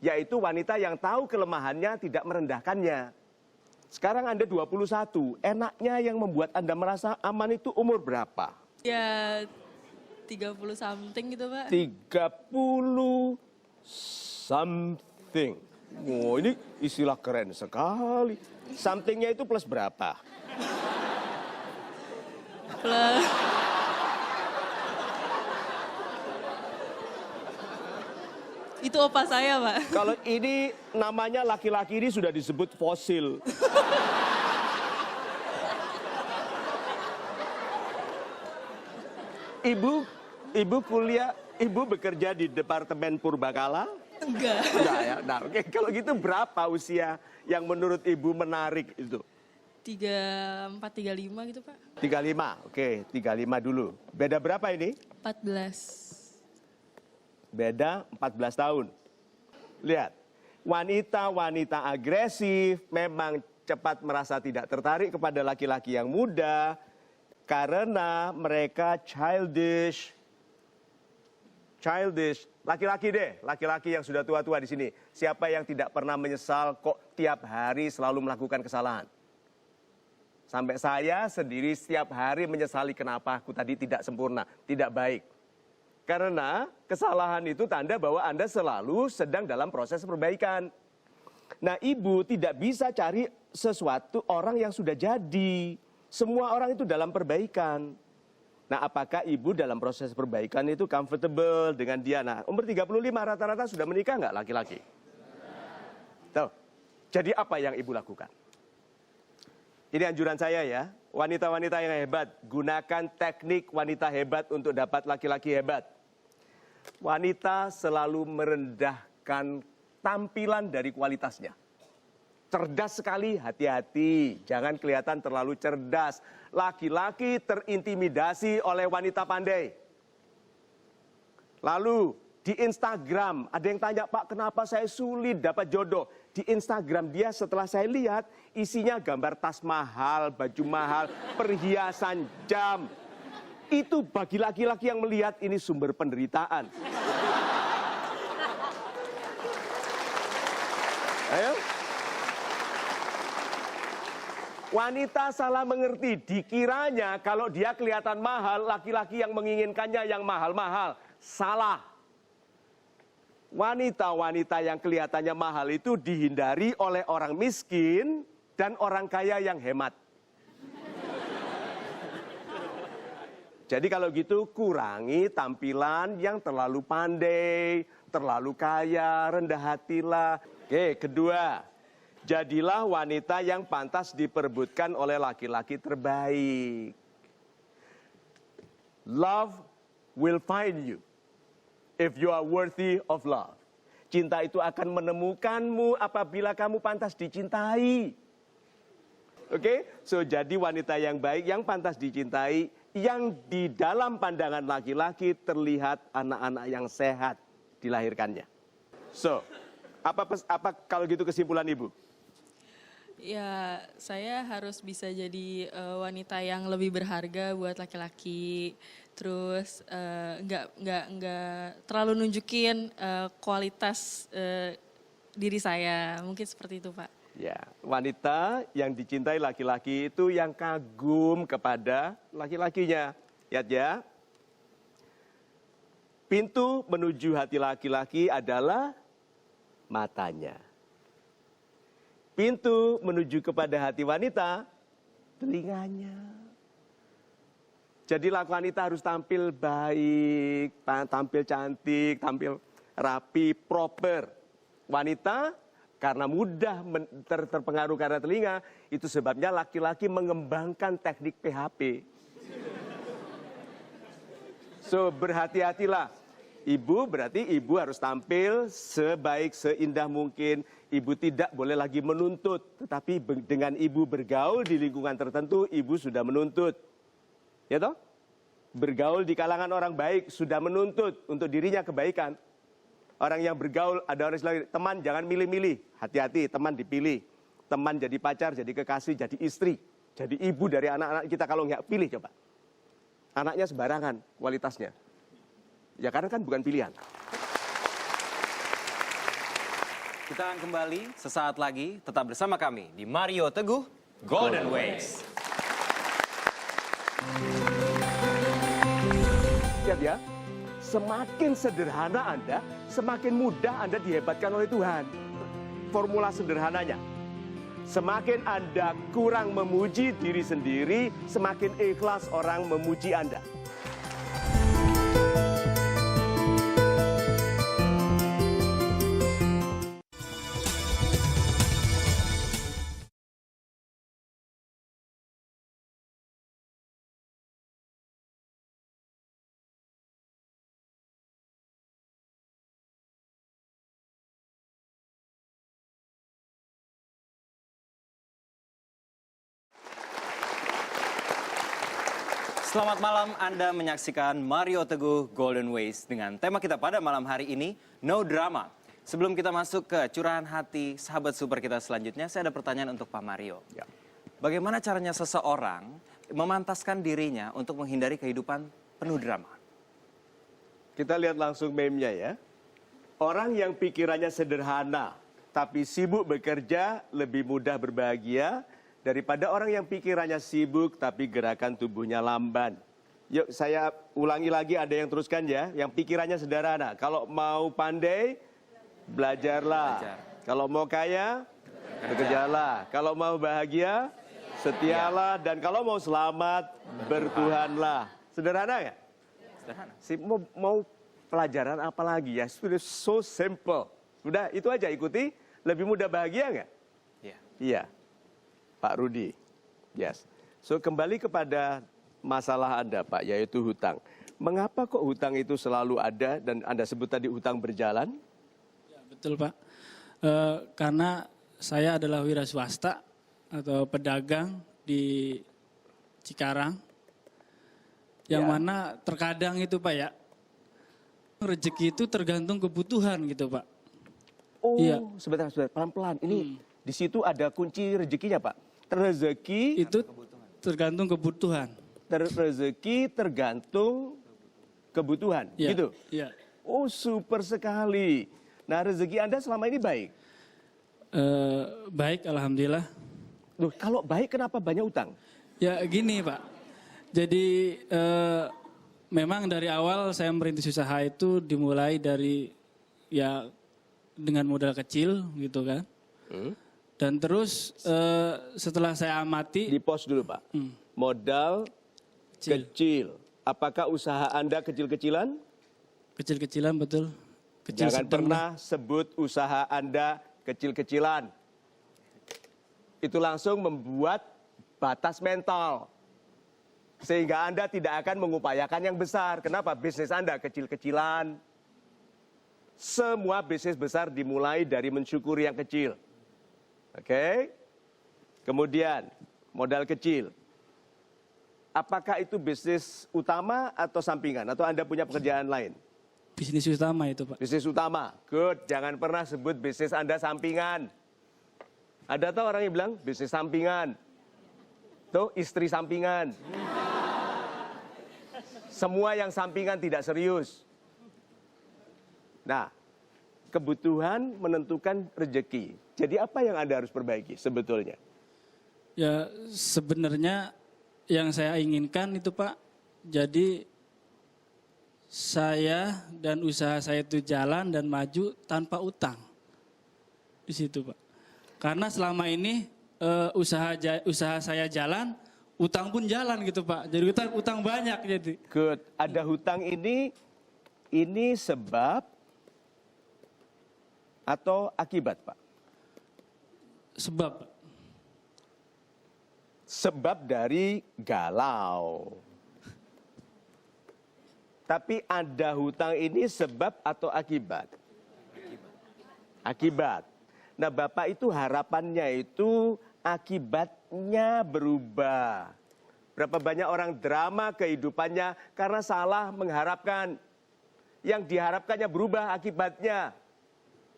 Yaitu wanita yang tahu kelemahannya, tidak merendahkannya. Sekarang Anda 21, enaknya yang membuat Anda merasa aman itu umur berapa? Ya 30 something gitu, Pak. 30 something. Oh, ini istilah keren sekali. Somethingnya itu plus berapa? Plus Itu opa saya, Pak. Kalau ini namanya laki-laki ini sudah disebut fosil. Ibu kuliah, ibu bekerja di Departemen Purbakala? Enggak. Enggak ya. Nah, oke, kalau gitu berapa usia yang menurut ibu menarik itu? 34, 35 gitu, Pak. 35. Oke, 35 dulu. Beda berapa ini? 14. Beda 14 tahun. Lihat, wanita-wanita agresif memang cepat merasa tidak tertarik kepada laki-laki yang muda karena mereka childish. Laki-laki deh, laki-laki yang sudah tua-tua di sini. Siapa yang tidak pernah menyesal kok tiap hari selalu melakukan kesalahan? Sampai saya sendiri setiap hari menyesali kenapa aku tadi tidak sempurna, tidak baik. Karena kesalahan itu tanda bahwa Anda selalu sedang dalam proses perbaikan. Nah, ibu tidak bisa cari sesuatu orang yang sudah jadi. Semua orang itu dalam perbaikan. Nah, apakah ibu dalam proses perbaikan itu comfortable dengan dia? Nah, umur 35 rata-rata sudah menikah nggak laki-laki? Tuh. Jadi apa yang ibu lakukan? Ini anjuran saya ya, wanita-wanita yang hebat, gunakan teknik wanita hebat untuk dapat laki-laki hebat. Wanita selalu merendahkan tampilan dari kualitasnya. Cerdas sekali, hati-hati, jangan kelihatan terlalu cerdas. Laki-laki terintimidasi oleh wanita pandai. Lalu di Instagram, ada yang tanya, Pak, kenapa saya sulit dapat jodoh? Di Instagram dia setelah saya lihat, isinya gambar tas mahal, baju mahal, perhiasan jam. Itu bagi laki-laki yang melihat ini sumber penderitaan. Ayo. Wanita salah mengerti, dikiranya kalau dia kelihatan mahal, laki-laki yang menginginkannya yang mahal-mahal. Salah. Wanita-wanita yang kelihatannya mahal itu dihindari oleh orang miskin dan orang kaya yang hemat. Jadi kalau gitu kurangi tampilan yang terlalu pandai, terlalu kaya, rendah hatilah. Oke, kedua, jadilah wanita yang pantas diperebutkan oleh laki-laki terbaik. Love will find you if you are worthy of love. Cinta itu akan menemukanmu apabila kamu pantas dicintai. Oke, so jadi wanita yang baik, yang pantas dicintai, yang di dalam pandangan laki-laki terlihat anak-anak yang sehat dilahirkannya. So, apa kalau gitu kesimpulan ibu? Ya, saya harus bisa jadi wanita yang lebih berharga buat laki-laki. Terus nggak terlalu nunjukin kualitas diri saya. Mungkin seperti itu, Pak. Ya, wanita yang dicintai laki-laki itu yang kagum kepada laki-lakinya. Lihat ya. Pintu menuju hati laki-laki adalah matanya. Pintu menuju kepada hati wanita, telinganya. Jadi wanita harus tampil baik, tampil cantik, tampil rapi, proper. Wanita karena mudah terpengaruh karena telinga, itu sebabnya laki-laki mengembangkan teknik PHP. So, berhati-hatilah. Ibu berarti ibu harus tampil sebaik, seindah mungkin. Ibu tidak boleh lagi menuntut. Tetapi dengan ibu bergaul di lingkungan tertentu, ibu sudah menuntut. Ya toh? Bergaul di kalangan orang baik sudah menuntut untuk dirinya kebaikan. Orang yang bergaul, ada orang yang teman jangan milih-milih. Hati-hati, teman dipilih. Teman jadi pacar, jadi kekasih, jadi istri. Jadi ibu dari anak-anak kita kalau nggak pilih coba. Anaknya sembarangan kualitasnya. Ya karena kan bukan pilihan. Kita akan kembali sesaat lagi, tetap bersama kami di Mario Teguh Golden Ways. Lihat ya, semakin sederhana Anda, semakin mudah Anda dihebatkan oleh Tuhan. Formula sederhananya. Semakin Anda kurang memuji diri sendiri, semakin ikhlas orang memuji Anda. Selamat malam, Anda menyaksikan Mario Teguh Golden Ways dengan tema kita pada malam hari ini, No Drama. Sebelum kita masuk ke curahan hati sahabat super kita selanjutnya, saya ada pertanyaan untuk Pak Mario. Ya. Bagaimana caranya seseorang memantaskan dirinya untuk menghindari kehidupan penuh drama? Kita lihat langsung meme-nya ya. Orang yang pikirannya sederhana, tapi sibuk bekerja lebih mudah berbahagia daripada orang yang pikirannya sibuk tapi gerakan tubuhnya lamban. Yuk saya ulangi lagi, ada yang teruskan ya. Yang pikirannya sederhana. Kalau mau pandai, belajarlah. Belajar. Kalau mau kaya, bekerjalah. Kalau mau bahagia, setialah. Dan kalau mau selamat, bertuhanlah. Sederhana nggak? Sederhana. Mau pelajaran apa lagi ya? Sudah so simple. Sudah itu aja ikuti. Lebih mudah bahagia nggak? Iya. Iya. Pak Rudi. Yes. So kembali kepada masalah Anda Pak, yaitu hutang. Mengapa kok hutang itu selalu ada dan Anda sebut tadi hutang berjalan? Ya, betul Pak. Karena saya adalah wira swasta atau pedagang di Cikarang. Yang Ya. mana terkadang itu Pak ya, rezeki itu tergantung kebutuhan gitu Pak. Oh, Iya. sebentar, pelan-pelan. Ini di situ ada kunci rezekinya Pak. Rezeki, Itu tergantung kebutuhan. rezeki tergantung kebutuhan, Ya, gitu. ya. Oh, super sekali. Nah, rezeki Anda selama ini baik. Baik, alhamdulillah. Loh, kalau baik kenapa banyak utang? Ya gini Pak, jadi memang dari awal saya merintis usaha itu dimulai dari ya dengan modal kecil gitu kan. Dan terus setelah saya amati, Di pos dulu Pak. Modal kecil. Apakah usaha Anda kecil-kecilan? kecil-kecilan betul. Kecil Jangan sedang. pernah sebut usaha Anda kecil-kecilan. Itu langsung membuat batas mental. Sehingga Anda tidak akan mengupayakan yang besar. Kenapa? Bisnis Anda kecil-kecilan. Semua bisnis besar dimulai dari mensyukuri yang kecil. Oke? Kemudian, modal kecil. Apakah itu bisnis utama atau sampingan? Atau Anda punya pekerjaan lain? Bisnis utama itu Pak. Bisnis utama. Good. Jangan pernah sebut bisnis Anda sampingan. Ada tahu orang yang bilang bisnis sampingan. Tuh istri sampingan. Semua yang sampingan tidak serius. Nah, kebutuhan menentukan rezeki. Jadi apa yang Anda harus perbaiki sebetulnya? Ya sebenarnya yang saya inginkan itu Pak, jadi saya dan usaha saya itu jalan dan maju tanpa utang. Di situ Pak. Karena selama ini usaha saya jalan, utang pun jalan gitu Pak. Jadi utang banyak jadi. Good. Ada hutang ini sebab atau akibat Pak? Sebab Pak. Sebab dari galau. Tapi ada hutang ini sebab atau akibat? Akibat. Nah Bapak itu harapannya itu akibatnya berubah. Berapa banyak orang drama kehidupannya karena salah mengharapkan. Yang diharapkannya berubah akibatnya.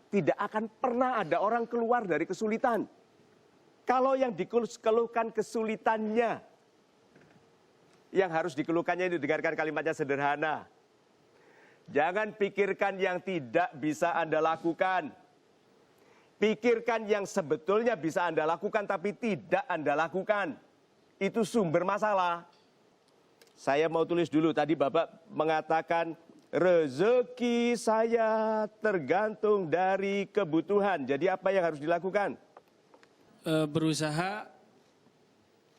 Tidak akan pernah ada orang keluar dari kesulitan. Kalau yang dikeluhkan kesulitannya, yang harus dikeluhkannya itu dengarkan kalimatnya sederhana. Jangan pikirkan yang tidak bisa Anda lakukan. Pikirkan yang sebetulnya bisa Anda lakukan tapi tidak Anda lakukan. Itu sumber masalah. Saya mau tulis dulu, tadi Bapak mengatakan rezeki saya tergantung dari kebutuhan. Jadi apa yang harus dilakukan? Berusaha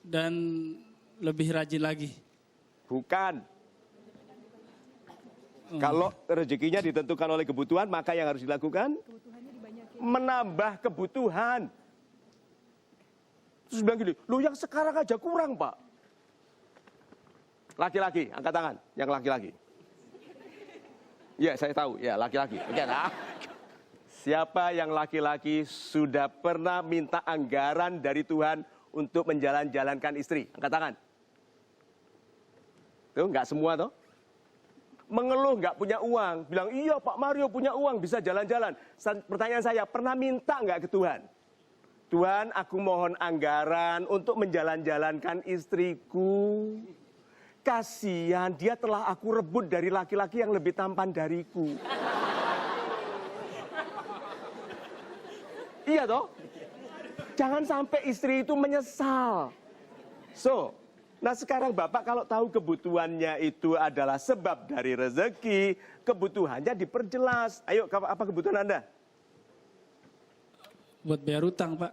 dan lebih rajin lagi. Bukan. Kalau rezekinya ditentukan oleh kebutuhan, maka yang harus dilakukan? Menambah kebutuhan. Terus bilang gini, loh yang sekarang aja kurang Pak. Laki-laki, angkat tangan, yang laki-laki. Ya saya tahu, ya laki-laki. Oke, nah. Siapa yang laki-laki sudah pernah minta anggaran dari Tuhan untuk menjalankan istri? Angkat tangan. Tuh, nggak semua toh. Mengeluh nggak punya uang, bilang iya Pak Mario punya uang bisa jalan-jalan. Pertanyaan saya, pernah minta nggak ke Tuhan? Tuhan, aku mohon anggaran untuk menjalan-jalankan istriku. Kasihan, dia telah aku rebut dari laki-laki yang lebih tampan dariku. Iya toh? Jangan sampai istri itu menyesal. Nah sekarang Bapak kalau tahu kebutuhannya itu adalah sebab dari rezeki, kebutuhannya diperjelas. Ayo, apa kebutuhan Anda? Buat bayar utang, Pak.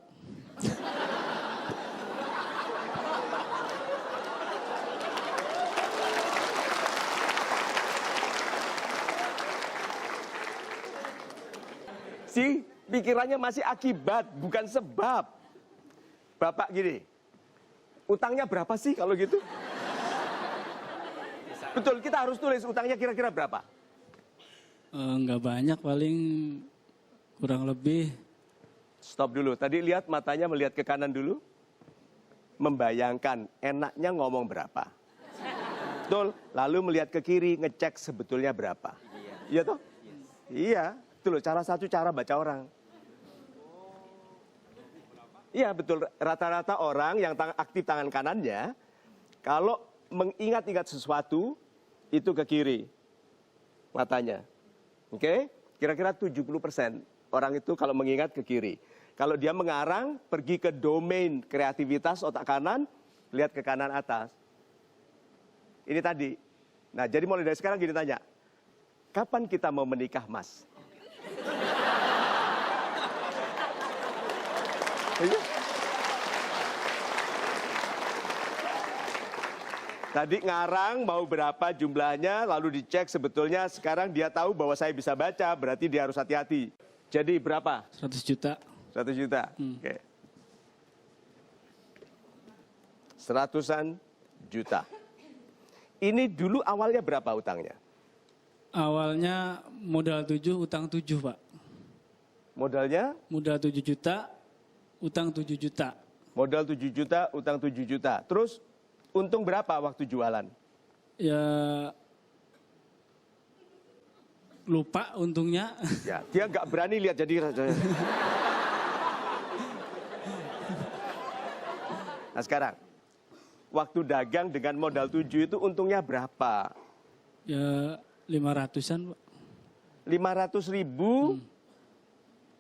Pikirannya masih akibat, bukan sebab. Bapak gini, utangnya berapa sih kalau gitu? Betul, kita harus tulis utangnya kira-kira berapa? Nggak banyak, paling kurang lebih. Stop dulu, tadi lihat matanya melihat ke kanan dulu. Membayangkan enaknya ngomong berapa. Betul, lalu melihat ke kiri, ngecek sebetulnya berapa. Iya toh? Iya, itu loh salah satu cara baca orang. Iya betul, rata-rata orang yang aktif tangan kanannya, kalau mengingat-ingat sesuatu, itu ke kiri matanya. Oke? Kira-kira 70% orang itu kalau mengingat ke kiri. Kalau dia mengarang, pergi ke domain kreativitas otak kanan, lihat ke kanan atas. Ini tadi. Nah jadi mulai dari sekarang gini tanya, kapan kita mau menikah Mas? Tadi ngarang mau berapa jumlahnya, lalu dicek sebetulnya sekarang dia tahu bahwa saya bisa baca, berarti dia harus hati-hati. Jadi berapa? 100 juta. 100 juta, oke. 100-an juta. Ini dulu awalnya berapa utangnya? Awalnya modal 7, utang 7, Pak. Modalnya? Modal 7 juta, utang 7 juta. Modal 7 juta, utang 7 juta. Terus untung berapa waktu jualan? Ya lupa untungnya. Ya, dia nggak berani lihat jadi. Nah sekarang, waktu dagang dengan modal 7 itu untungnya berapa? Ya 500-an, Pak. 500 ribu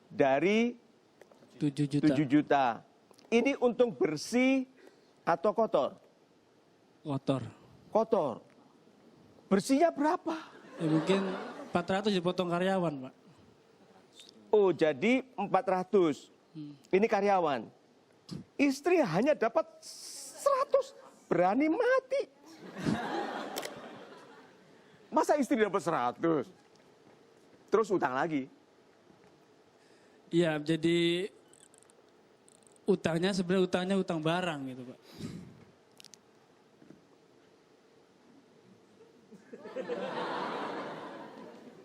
dari 7 juta. 7 juta. Ini untung bersih atau kotor? Kotor. Kotor. Bersihnya berapa? Ya, mungkin 400 dipotong karyawan, Pak. Oh, jadi 400. Ini karyawan. Istri hanya dapat 100. Berani mati. Masa istri dapat 100? Terus utang lagi. Iya, jadi utangnya sebenarnya utang barang gitu, Pak.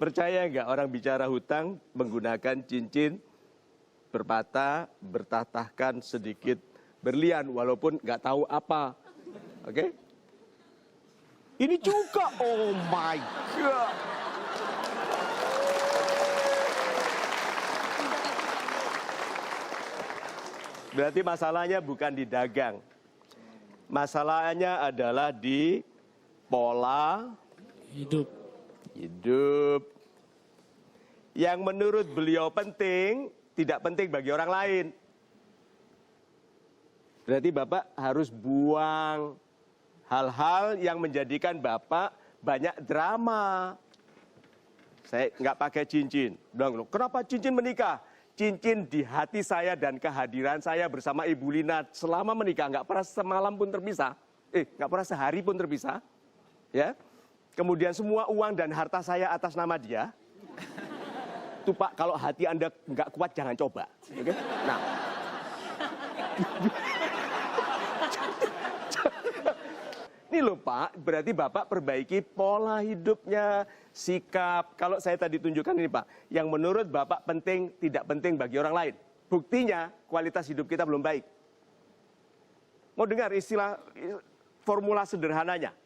Percaya nggak orang bicara hutang menggunakan cincin berpatah, bertatahkan sedikit berlian walaupun nggak tahu apa. Oke? Ini juga, oh my God. Berarti masalahnya bukan di dagang. Masalahnya adalah di pola Hidup. Yang menurut beliau penting, tidak penting bagi orang lain. Berarti Bapak harus buang hal-hal yang menjadikan Bapak banyak drama. Saya nggak pakai cincin. Bilang, kenapa cincin menikah? Cincin di hati saya dan kehadiran saya bersama Ibu Lina selama menikah nggak pernah semalam pun terpisah. Nggak pernah sehari pun terpisah. Ya. Kemudian semua uang dan harta saya atas nama dia. Itu Pak, kalau hati Anda nggak kuat jangan coba. Oke? Nah. Ini loh Pak, berarti Bapak perbaiki pola hidupnya, sikap. Kalau saya tadi tunjukkan ini Pak, yang menurut Bapak penting, tidak penting bagi orang lain. Buktinya kualitas hidup kita belum baik. Mau dengar istilah formula sederhananya?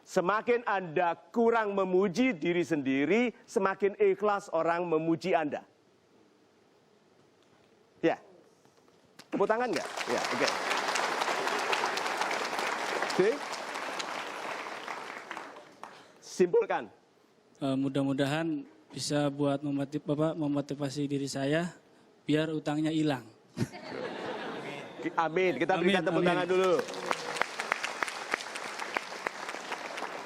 Semakin Anda kurang memuji diri sendiri, semakin ikhlas orang memuji Anda. Ya. Tepuk tangan nggak? Ya, oke. Oke. Simpulkan. Mudah-mudahan bisa buat memotivasi diri saya biar utangnya hilang. Amin. Kita berikan tepuk tangan dulu.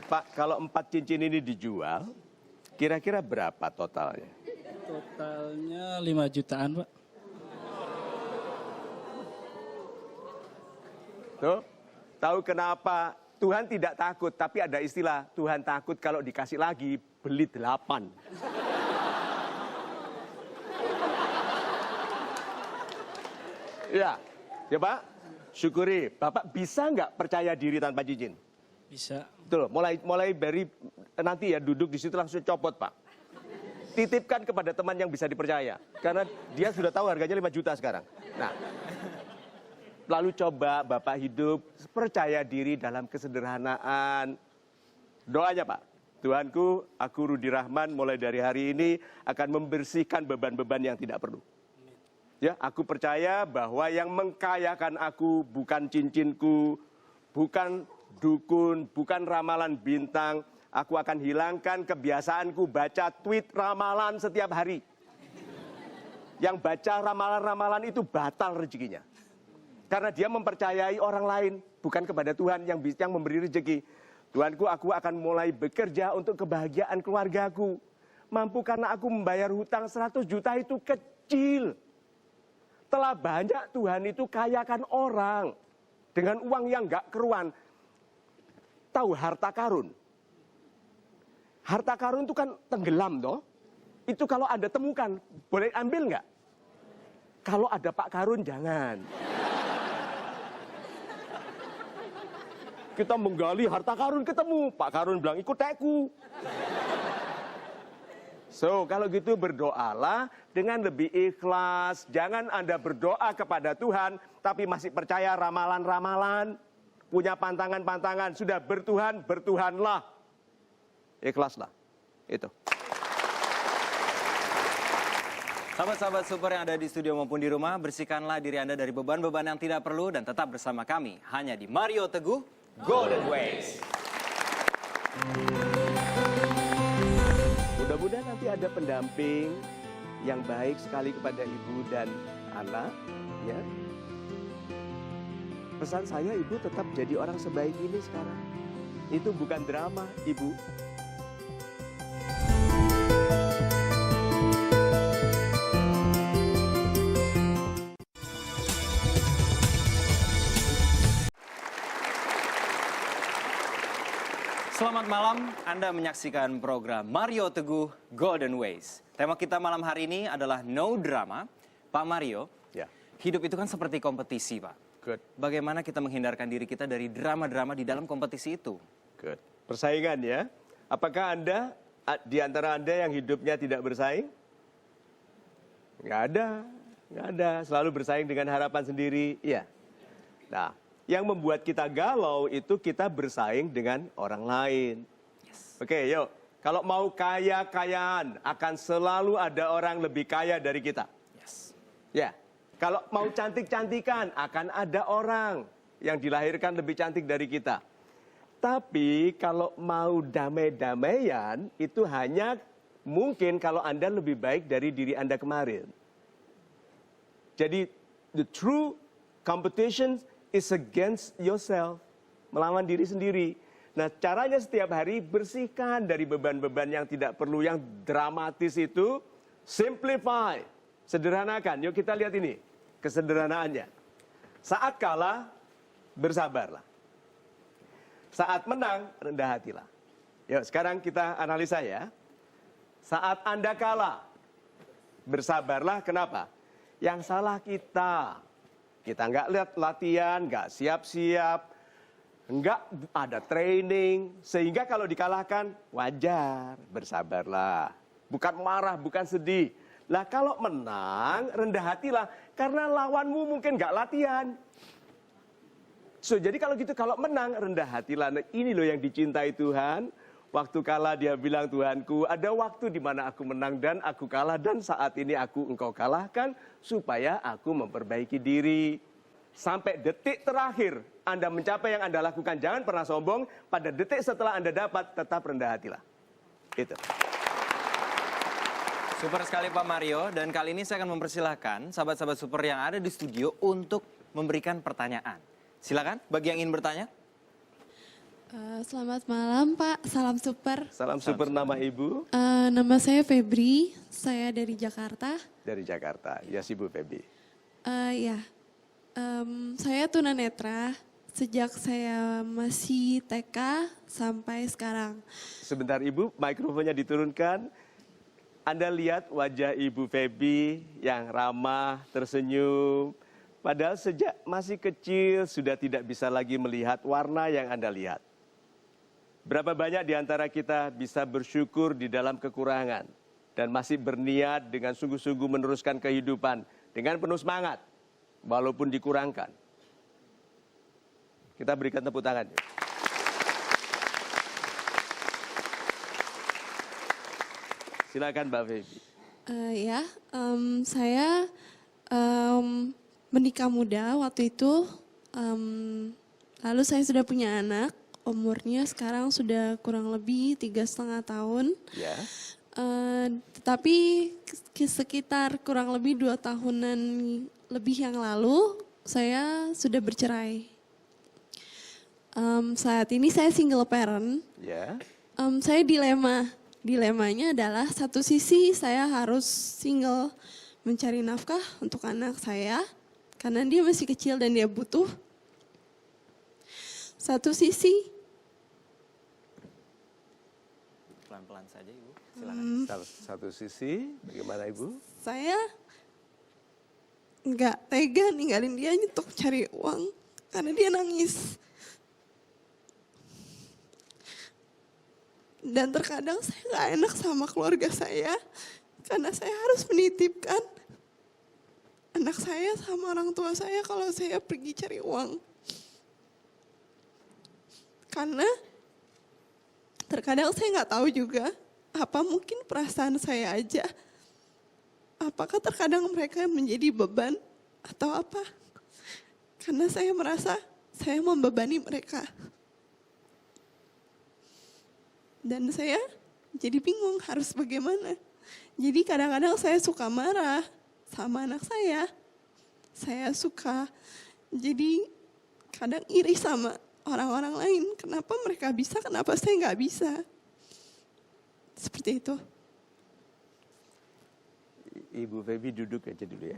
Pak, kalau 4 cincin ini dijual, kira-kira berapa totalnya? Totalnya 5 jutaan, Pak. Tuh, tahu kenapa Tuhan tidak takut, tapi ada istilah Tuhan takut kalau dikasih lagi, beli 8. Ya, ya Pak, syukuri. Bapak bisa nggak percaya diri tanpa cincin? Bisa. Betul, mulai dari nanti ya duduk di situ langsung copot Pak. Titipkan kepada teman yang bisa dipercaya. Karena dia sudah tahu harganya 5 juta sekarang. Nah, lalu coba Bapak hidup percaya diri dalam kesederhanaan. Doanya Pak, Tuhanku, aku Rudi Rahman mulai dari hari ini akan membersihkan beban-beban yang tidak perlu. Ya, aku percaya bahwa yang mengkayakan aku bukan cincinku, bukan dukun, bukan ramalan bintang. Aku akan hilangkan kebiasaanku baca tweet ramalan setiap hari. Yang baca ramalan-ramalan itu batal rezekinya. Karena dia mempercayai orang lain, bukan kepada Tuhan yang memberi rezeki. Tuhanku, aku akan mulai bekerja untuk kebahagiaan keluargaku. Mampu karena aku membayar hutang 100 juta itu kecil. Telah banyak Tuhan itu kayakan orang dengan uang yang gak keruan. Tahu harta karun? Harta karun itu kan tenggelam toh. Itu kalau Anda temukan, boleh ambil nggak? Kalau ada Pak Karun, jangan. Kita menggali harta karun, ketemu. Pak Karun bilang, ikut teku. So, kalau gitu berdoalah dengan lebih ikhlas. Jangan Anda berdoa kepada Tuhan, tapi masih percaya ramalan-ramalan. Punya pantangan-pantangan. Sudah bertuhan, bertuhanlah. Ikhlaslah. Itu. Sahabat-sahabat super yang ada di studio maupun di rumah, bersihkanlah diri Anda dari beban-beban yang tidak perlu dan tetap bersama kami hanya di Mario Teguh Golden Ways. Mudah-mudahan nanti ada pendamping yang baik sekali kepada ibu dan anak, ya. Pesan saya, ibu tetap jadi orang sebaik ini sekarang. Itu bukan drama, ibu. Selamat malam, Anda menyaksikan program Mario Teguh Golden Ways. Tema kita malam hari ini adalah no drama. Pak Mario, Ya. hidup itu kan seperti kompetisi, Pak. Good. Bagaimana kita menghindarkan diri kita dari drama-drama di dalam kompetisi itu? Good. Persaingan ya. Apakah Anda, di antara Anda yang hidupnya tidak bersaing? Nggak ada. Nggak ada. Selalu bersaing dengan harapan sendiri. Iya. Nah, yang membuat kita galau itu kita bersaing dengan orang lain. Oke, yuk. Kalau mau kaya-kayaan, akan selalu ada orang lebih kaya dari kita. Ya. Kalau mau cantik-cantikan, akan ada orang yang dilahirkan lebih cantik dari kita. Tapi kalau mau damai-damaian, itu hanya mungkin kalau Anda lebih baik dari diri Anda kemarin. Jadi, the true competition is against yourself. Melawan diri sendiri. Nah, caranya setiap hari bersihkan dari beban-beban yang tidak perlu, yang dramatis itu. Simplify. Sederhanakan. Yuk kita lihat ini. Kesederhanaannya. Saat kalah, bersabarlah. Saat menang, rendah hatilah. Yuk sekarang kita analisa ya. Saat Anda kalah, bersabarlah. Kenapa? Yang salah kita. Kita nggak lihat latihan, nggak siap-siap, nggak ada training. Sehingga kalau dikalahkan, wajar, bersabarlah. Bukan marah, bukan sedih. Lah kalau menang, rendah hatilah. Karena lawanmu mungkin nggak latihan. So, jadi kalau gitu, kalau menang, rendah hatilah. Nah, ini loh yang dicintai Tuhan. Waktu kalah dia bilang, Tuhanku, ada waktu di mana aku menang dan aku kalah. Dan saat ini engkau kalahkan supaya aku memperbaiki diri. Sampai detik terakhir Anda mencapai yang Anda lakukan. Jangan pernah sombong. Pada detik setelah Anda dapat, tetap rendah hatilah. Itu. Super sekali Pak Mario, dan kali ini saya akan mempersilahkan sahabat-sahabat super yang ada di studio untuk memberikan pertanyaan. Silakan, bagi yang ingin bertanya. Selamat malam Pak, salam super. Salam super, nama Ibu? Nama saya Febri, saya dari Jakarta. Dari Jakarta, ya Ibu Febri. Ya, saya tunanetra sejak saya masih TK sampai sekarang. Sebentar Ibu, mikrofonnya diturunkan. Anda lihat wajah Ibu Feby yang ramah, tersenyum. Padahal sejak masih kecil sudah tidak bisa lagi melihat warna yang Anda lihat. Berapa banyak di antara kita bisa bersyukur di dalam kekurangan dan masih berniat dengan sungguh-sungguh meneruskan kehidupan dengan penuh semangat walaupun dikurangkan. Kita berikan tepuk tangan. Silakan Mbak Feby. Saya menikah muda waktu itu, lalu saya sudah punya anak, umurnya sekarang sudah kurang lebih 3,5 tahun. Ya. Tetapi sekitar kurang lebih 2 tahunan lebih yang lalu, saya sudah bercerai. Saat ini saya single parent. Ya. Saya dilemanya adalah satu sisi saya harus single mencari nafkah untuk anak saya karena dia masih kecil dan dia butuh. Satu sisi Pelan-pelan saja Ibu, silakan. Satu sisi, bagaimana Ibu? saya nggak tega ninggalin dia untuk cari uang karena dia nangis. Dan terkadang saya nggak enak sama keluarga saya karena saya harus menitipkan anak saya sama orang tua saya kalau saya pergi cari uang. Karena terkadang saya nggak tahu juga apa mungkin perasaan saya aja. Apakah terkadang mereka menjadi beban atau apa? Karena saya merasa saya membebani mereka. Dan saya jadi bingung harus bagaimana. Jadi kadang-kadang saya suka marah sama anak saya. Saya suka jadi kadang iri sama orang-orang lain. Kenapa mereka bisa, kenapa saya nggak bisa. Seperti itu. Ibu Feby duduk aja dulu ya.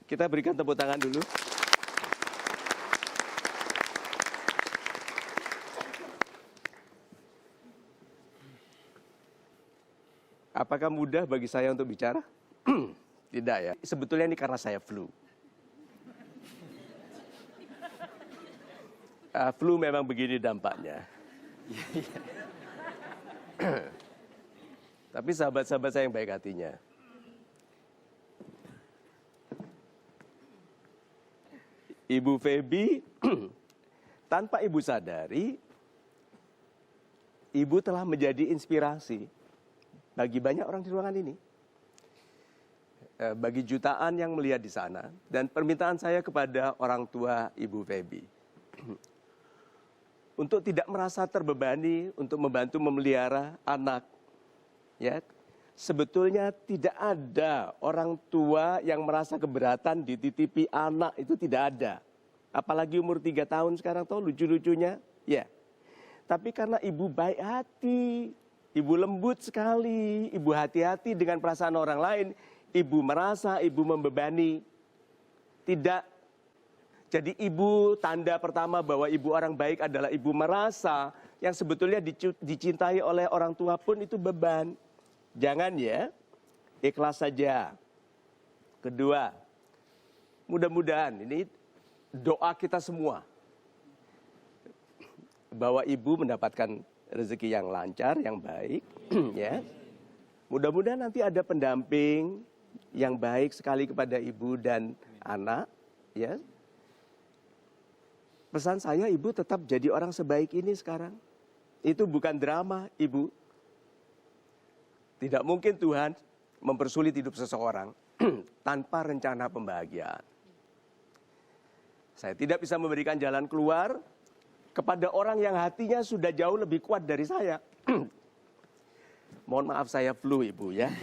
Kita berikan tepuk tangan dulu. Apakah mudah bagi saya untuk bicara? Tidak ya. Sebetulnya ini karena saya flu. Flu memang begini dampaknya. Tapi sahabat-sahabat saya yang baik hatinya. Ibu Feby, tanpa ibu sadari, ibu telah menjadi inspirasi bagi banyak orang di ruangan ini. Bagi jutaan yang melihat di sana. Dan permintaan saya kepada orang tua Ibu Feby. Untuk tidak merasa terbebani untuk membantu memelihara anak. Ya, sebetulnya tidak ada orang tua yang merasa keberatan dititipi anak, itu tidak ada. Apalagi umur 3 tahun sekarang, tahu lucu-lucunya. Ya. Tapi karena ibu baik hati, ibu lembut sekali, ibu hati-hati dengan perasaan orang lain, ibu merasa ibu membebani. Tidak. Jadi ibu, tanda pertama bahwa ibu orang baik adalah ibu merasa yang sebetulnya dicintai oleh orang tua pun itu beban. Jangan ya, ikhlas saja. Kedua, mudah-mudahan ini doa kita semua. Bahwa ibu mendapatkan rezeki yang lancar, yang baik. Ya. Mudah-mudahan nanti ada pendamping yang baik sekali kepada ibu dan anak. Ya. pesan saya, Ibu tetap jadi orang sebaik ini sekarang. Itu bukan drama, Ibu. Tidak mungkin Tuhan mempersulit hidup seseorang tanpa rencana pembahagiaan. Saya tidak bisa memberikan jalan keluar kepada orang yang hatinya sudah jauh lebih kuat dari saya. Mohon maaf saya flu, Ibu ya.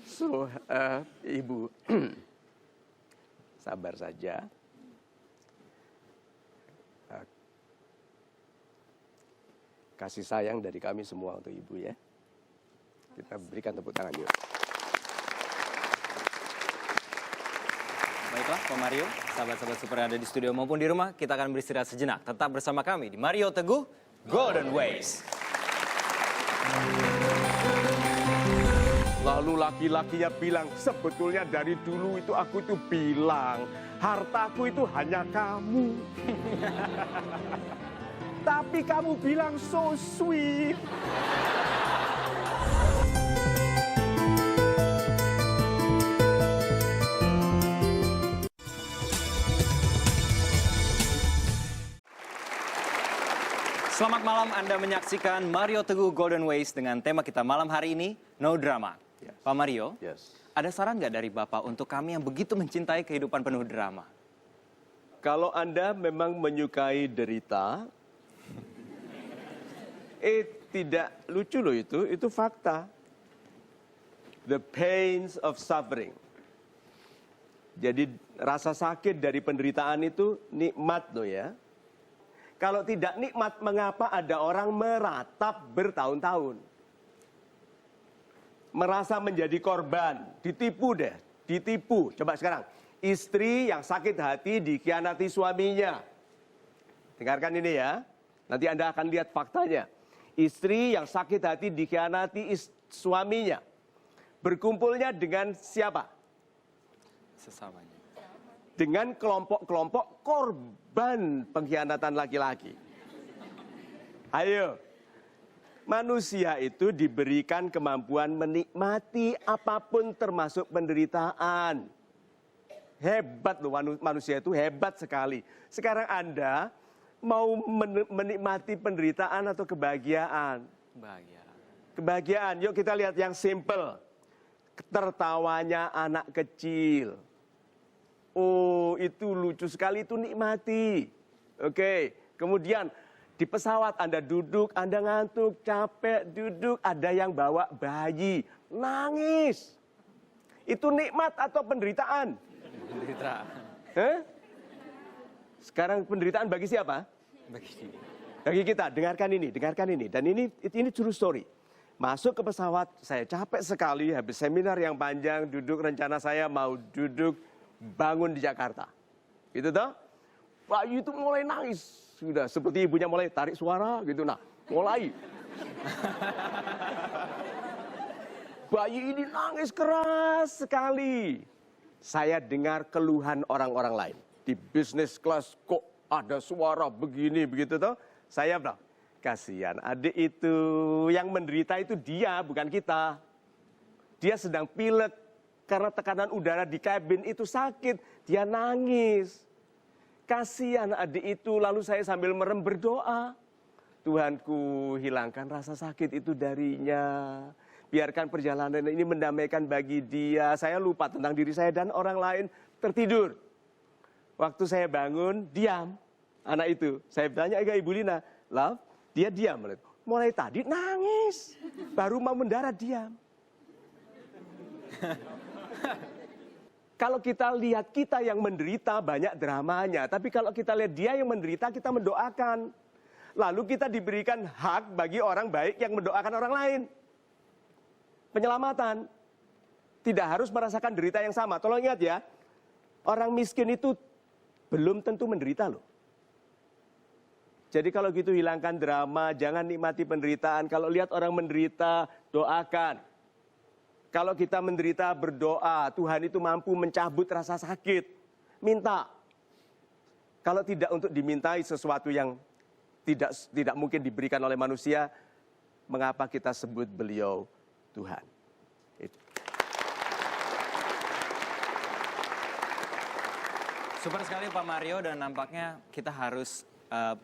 So, Ibu, sabar saja. Kasih sayang dari kami semua untuk Ibu ya. Kita berikan tepuk tangan yuk. Baiklah, Pak Mario, sahabat-sahabat super yang ada di studio maupun di rumah, kita akan beristirahat sejenak. Tetap bersama kami di Mario Teguh Golden Ways. Lalu laki-lakinya bilang, sebetulnya dari dulu itu aku itu bilang, hartaku itu hanya kamu. Tapi kamu bilang so sweet. Selamat malam, Anda menyaksikan Mario Teguh Golden Ways dengan tema kita malam hari ini, No Drama. Yes. Pak Mario, Yes. ada saran nggak dari Bapak untuk kami yang begitu mencintai kehidupan penuh drama? Kalau Anda memang menyukai derita, tidak lucu loh itu fakta. The pains of suffering. Jadi rasa sakit dari penderitaan itu nikmat loh ya. Kalau tidak nikmat, mengapa ada orang meratap bertahun-tahun? Merasa menjadi korban, ditipu deh, ditipu. Coba sekarang, istri yang sakit hati dikhianati suaminya. Dengarkan ini ya, nanti Anda akan lihat faktanya. Istri yang sakit hati dikhianati suaminya. Berkumpulnya dengan siapa? Sesamanya. Dengan kelompok-kelompok korban pengkhianatan laki-laki. Ayo, manusia itu diberikan kemampuan menikmati apapun termasuk penderitaan. Hebat loh, manusia itu hebat sekali. Sekarang Anda mau menikmati penderitaan atau kebahagiaan? Kebahagiaan, yuk kita lihat yang simple. Tertawanya anak kecil. Oh, itu lucu sekali, itu nikmati. Oke, kemudian di pesawat Anda duduk, Anda ngantuk, capek, duduk, ada yang bawa bayi, nangis. Itu nikmat atau penderitaan? Penderitaan. Sekarang penderitaan bagi siapa? Bagi kita. Dengarkan ini. Dan ini true story. Masuk ke pesawat, saya capek sekali, habis seminar yang panjang, duduk rencana saya mau duduk bangun di Jakarta. Gitu toh? Bayi itu mulai nangis. Sudah seperti ibunya mulai tarik suara gitu. Nah, mulai. Bayi ini nangis keras sekali. Saya dengar keluhan orang-orang lain. Di business class kok ada suara begini, begitu toh? Saya bilang, kasihan adik itu. Yang menderita itu dia, bukan kita. Dia sedang pilek. Karena tekanan udara di kabin itu sakit, dia nangis. Kasihan adik itu, lalu saya sambil merem berdoa. Tuhanku, hilangkan rasa sakit itu darinya. Biarkan perjalanan ini mendamaikan bagi dia. Saya lupa tentang diri saya dan orang lain, tertidur. Waktu saya bangun, diam. Anak itu, saya tanya ke Ibu Lina, love, dia diam. Mulai tadi nangis, baru mau mendarat diam. Kalau kita lihat kita yang menderita banyak dramanya. Tapi kalau kita lihat dia yang menderita, kita mendoakan. Lalu kita diberikan hak bagi orang baik yang mendoakan orang lain. Penyelamatan. Tidak harus merasakan derita yang sama. Tolong ingat ya, orang miskin itu belum tentu menderita loh. Jadi kalau gitu hilangkan drama, jangan nikmati penderitaan. Kalau lihat orang menderita, doakan. Kalau kita menderita, berdoa. Tuhan itu mampu mencabut rasa sakit. Minta. Kalau tidak untuk dimintai sesuatu yang tidak mungkin diberikan oleh manusia, mengapa kita sebut beliau Tuhan? Itu. Super sekali Pak Mario dan nampaknya kita harus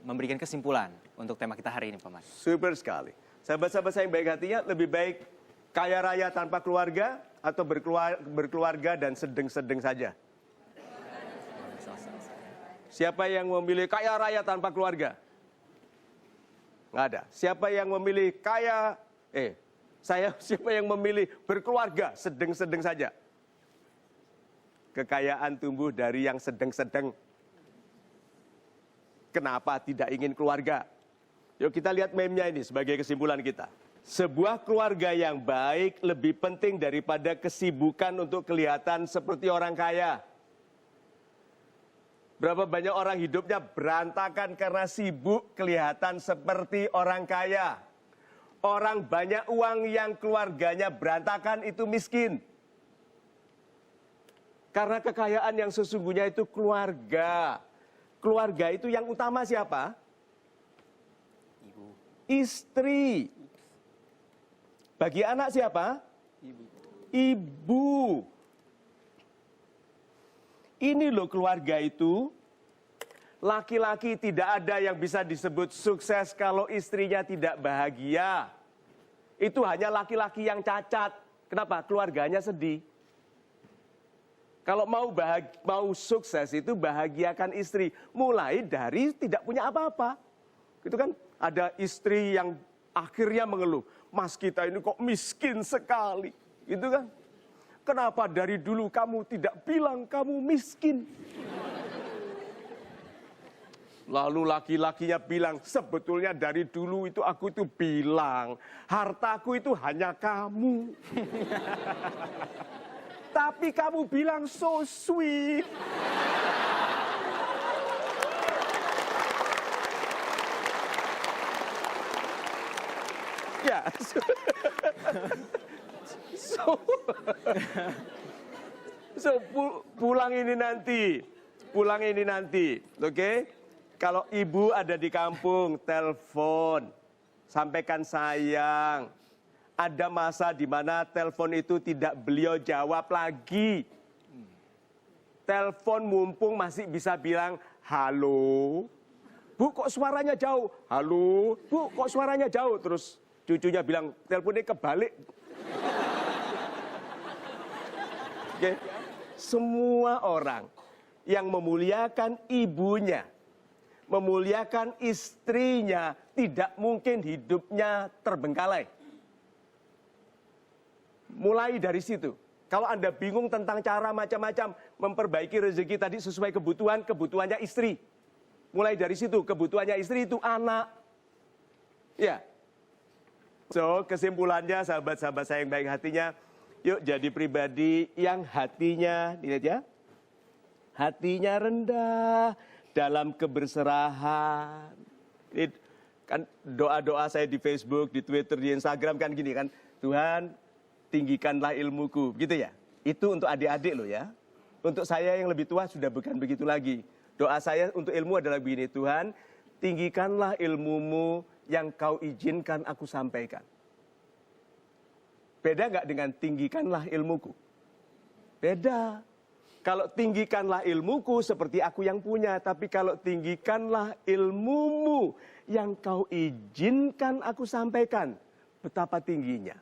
memberikan kesimpulan untuk tema kita hari ini Pak Mario. Super sekali. Sahabat-sahabat saya yang baik hatinya, lebih baik kaya raya tanpa keluarga atau berkeluarga dan sedeng-sedeng saja? Siapa yang memilih kaya raya tanpa keluarga? Nggak ada. Siapa yang memilih siapa yang memilih berkeluarga sedeng-sedeng saja? Kekayaan tumbuh dari yang sedeng-sedeng. Kenapa tidak ingin keluarga? Yuk kita lihat meme-nya ini sebagai kesimpulan kita. Sebuah keluarga yang baik lebih penting daripada kesibukan untuk kelihatan seperti orang kaya. Berapa banyak orang hidupnya berantakan karena sibuk kelihatan seperti orang kaya. Orang banyak uang yang keluarganya berantakan itu miskin. Karena kekayaan yang sesungguhnya itu keluarga. Keluarga itu yang utama siapa? Ibu. Istri. Bagi anak siapa? Ibu. Ini loh keluarga itu. Laki-laki tidak ada yang bisa disebut sukses kalau istrinya tidak bahagia. Itu hanya laki-laki yang cacat. Kenapa? Keluarganya sedih. Kalau mau sukses itu bahagiakan istri. Mulai dari tidak punya apa-apa. Itu kan ada istri yang akhirnya mengeluh. Mas kita ini kok miskin sekali. Gitu kan. Kenapa dari dulu kamu tidak bilang kamu miskin? Lalu laki-lakinya bilang, sebetulnya dari dulu itu aku itu bilang, hartaku itu hanya kamu. Tapi kamu bilang so sweet. Ya, pulang ini nanti, oke? Kalau ibu ada di kampung, telepon, sampaikan sayang. Ada masa di mana telepon itu tidak beliau jawab lagi. Telepon mumpung masih bisa bilang, halo. Bu, kok suaranya jauh? Halo. Bu, kok suaranya jauh? Terus cucunya bilang, teleponnya kebalik. Oke. Semua orang yang memuliakan ibunya, memuliakan istrinya, tidak mungkin hidupnya terbengkalai. Mulai dari situ. Kalau Anda bingung tentang cara macam-macam memperbaiki rezeki tadi sesuai kebutuhannya istri. Mulai dari situ, kebutuhannya istri itu anak. Ya. So, kesimpulannya sahabat-sahabat saya yang baik hatinya, yuk jadi pribadi yang hatinya, lihat ya, hatinya rendah dalam keberserahan. Ini kan doa-doa saya di Facebook, di Twitter, di Instagram kan gini kan, Tuhan tinggikanlah ilmuku, gitu ya. Itu untuk adik-adik loh ya. Untuk saya yang lebih tua sudah bukan begitu lagi. Doa saya untuk ilmu adalah begini, Tuhan tinggikanlah ilmumu yang kau izinkan aku sampaikan. Beda nggak dengan tinggikanlah ilmuku? Beda. Kalau tinggikanlah ilmuku seperti aku yang punya, tapi kalau tinggikanlah ilmumu yang kau izinkan aku sampaikan, betapa tingginya.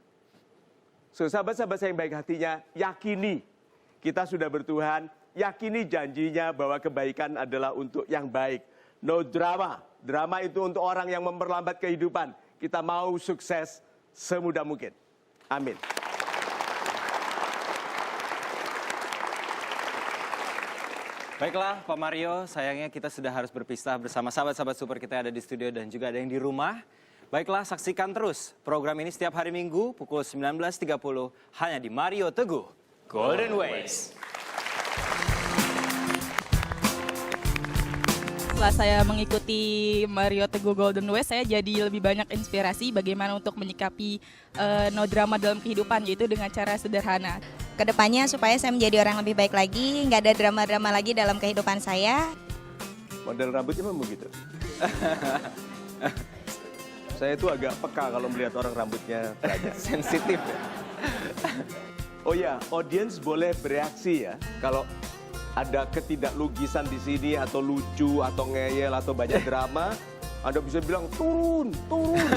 So, sahabat-sahabat saya yang baik hatinya, yakini kita sudah bertuhan, yakini janjinya bahwa kebaikan adalah untuk yang baik. No drama. Drama itu untuk orang yang memperlambat kehidupan. Kita mau sukses semudah mungkin. Amin. Baiklah Pak Mario, sayangnya kita sudah harus berpisah bersama sahabat-sahabat super kita yang ada di studio dan juga ada yang di rumah. Baiklah, saksikan terus program ini setiap hari Minggu pukul 19.30 hanya di Mario Teguh Golden Ways. Setelah saya mengikuti Mario Teguh Golden Ways, saya jadi lebih banyak inspirasi bagaimana untuk menyikapi no drama dalam kehidupan, yaitu dengan cara sederhana. Kedepannya supaya saya menjadi orang lebih baik lagi, nggak ada drama-drama lagi dalam kehidupan saya. Model rambutnya memang begitu. Saya itu agak peka kalau melihat orang rambutnya banyak. Sensitif ya? Oh ya, audiens boleh bereaksi ya. Kalau ada ketidaklogisan di sini atau lucu atau ngeyel atau banyak drama, Anda bisa bilang turun, turun.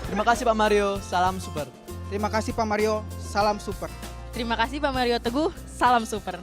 Terima kasih Pak Mario, salam super. Terima kasih Pak Mario, salam super. Terima kasih Pak Mario Teguh, salam super.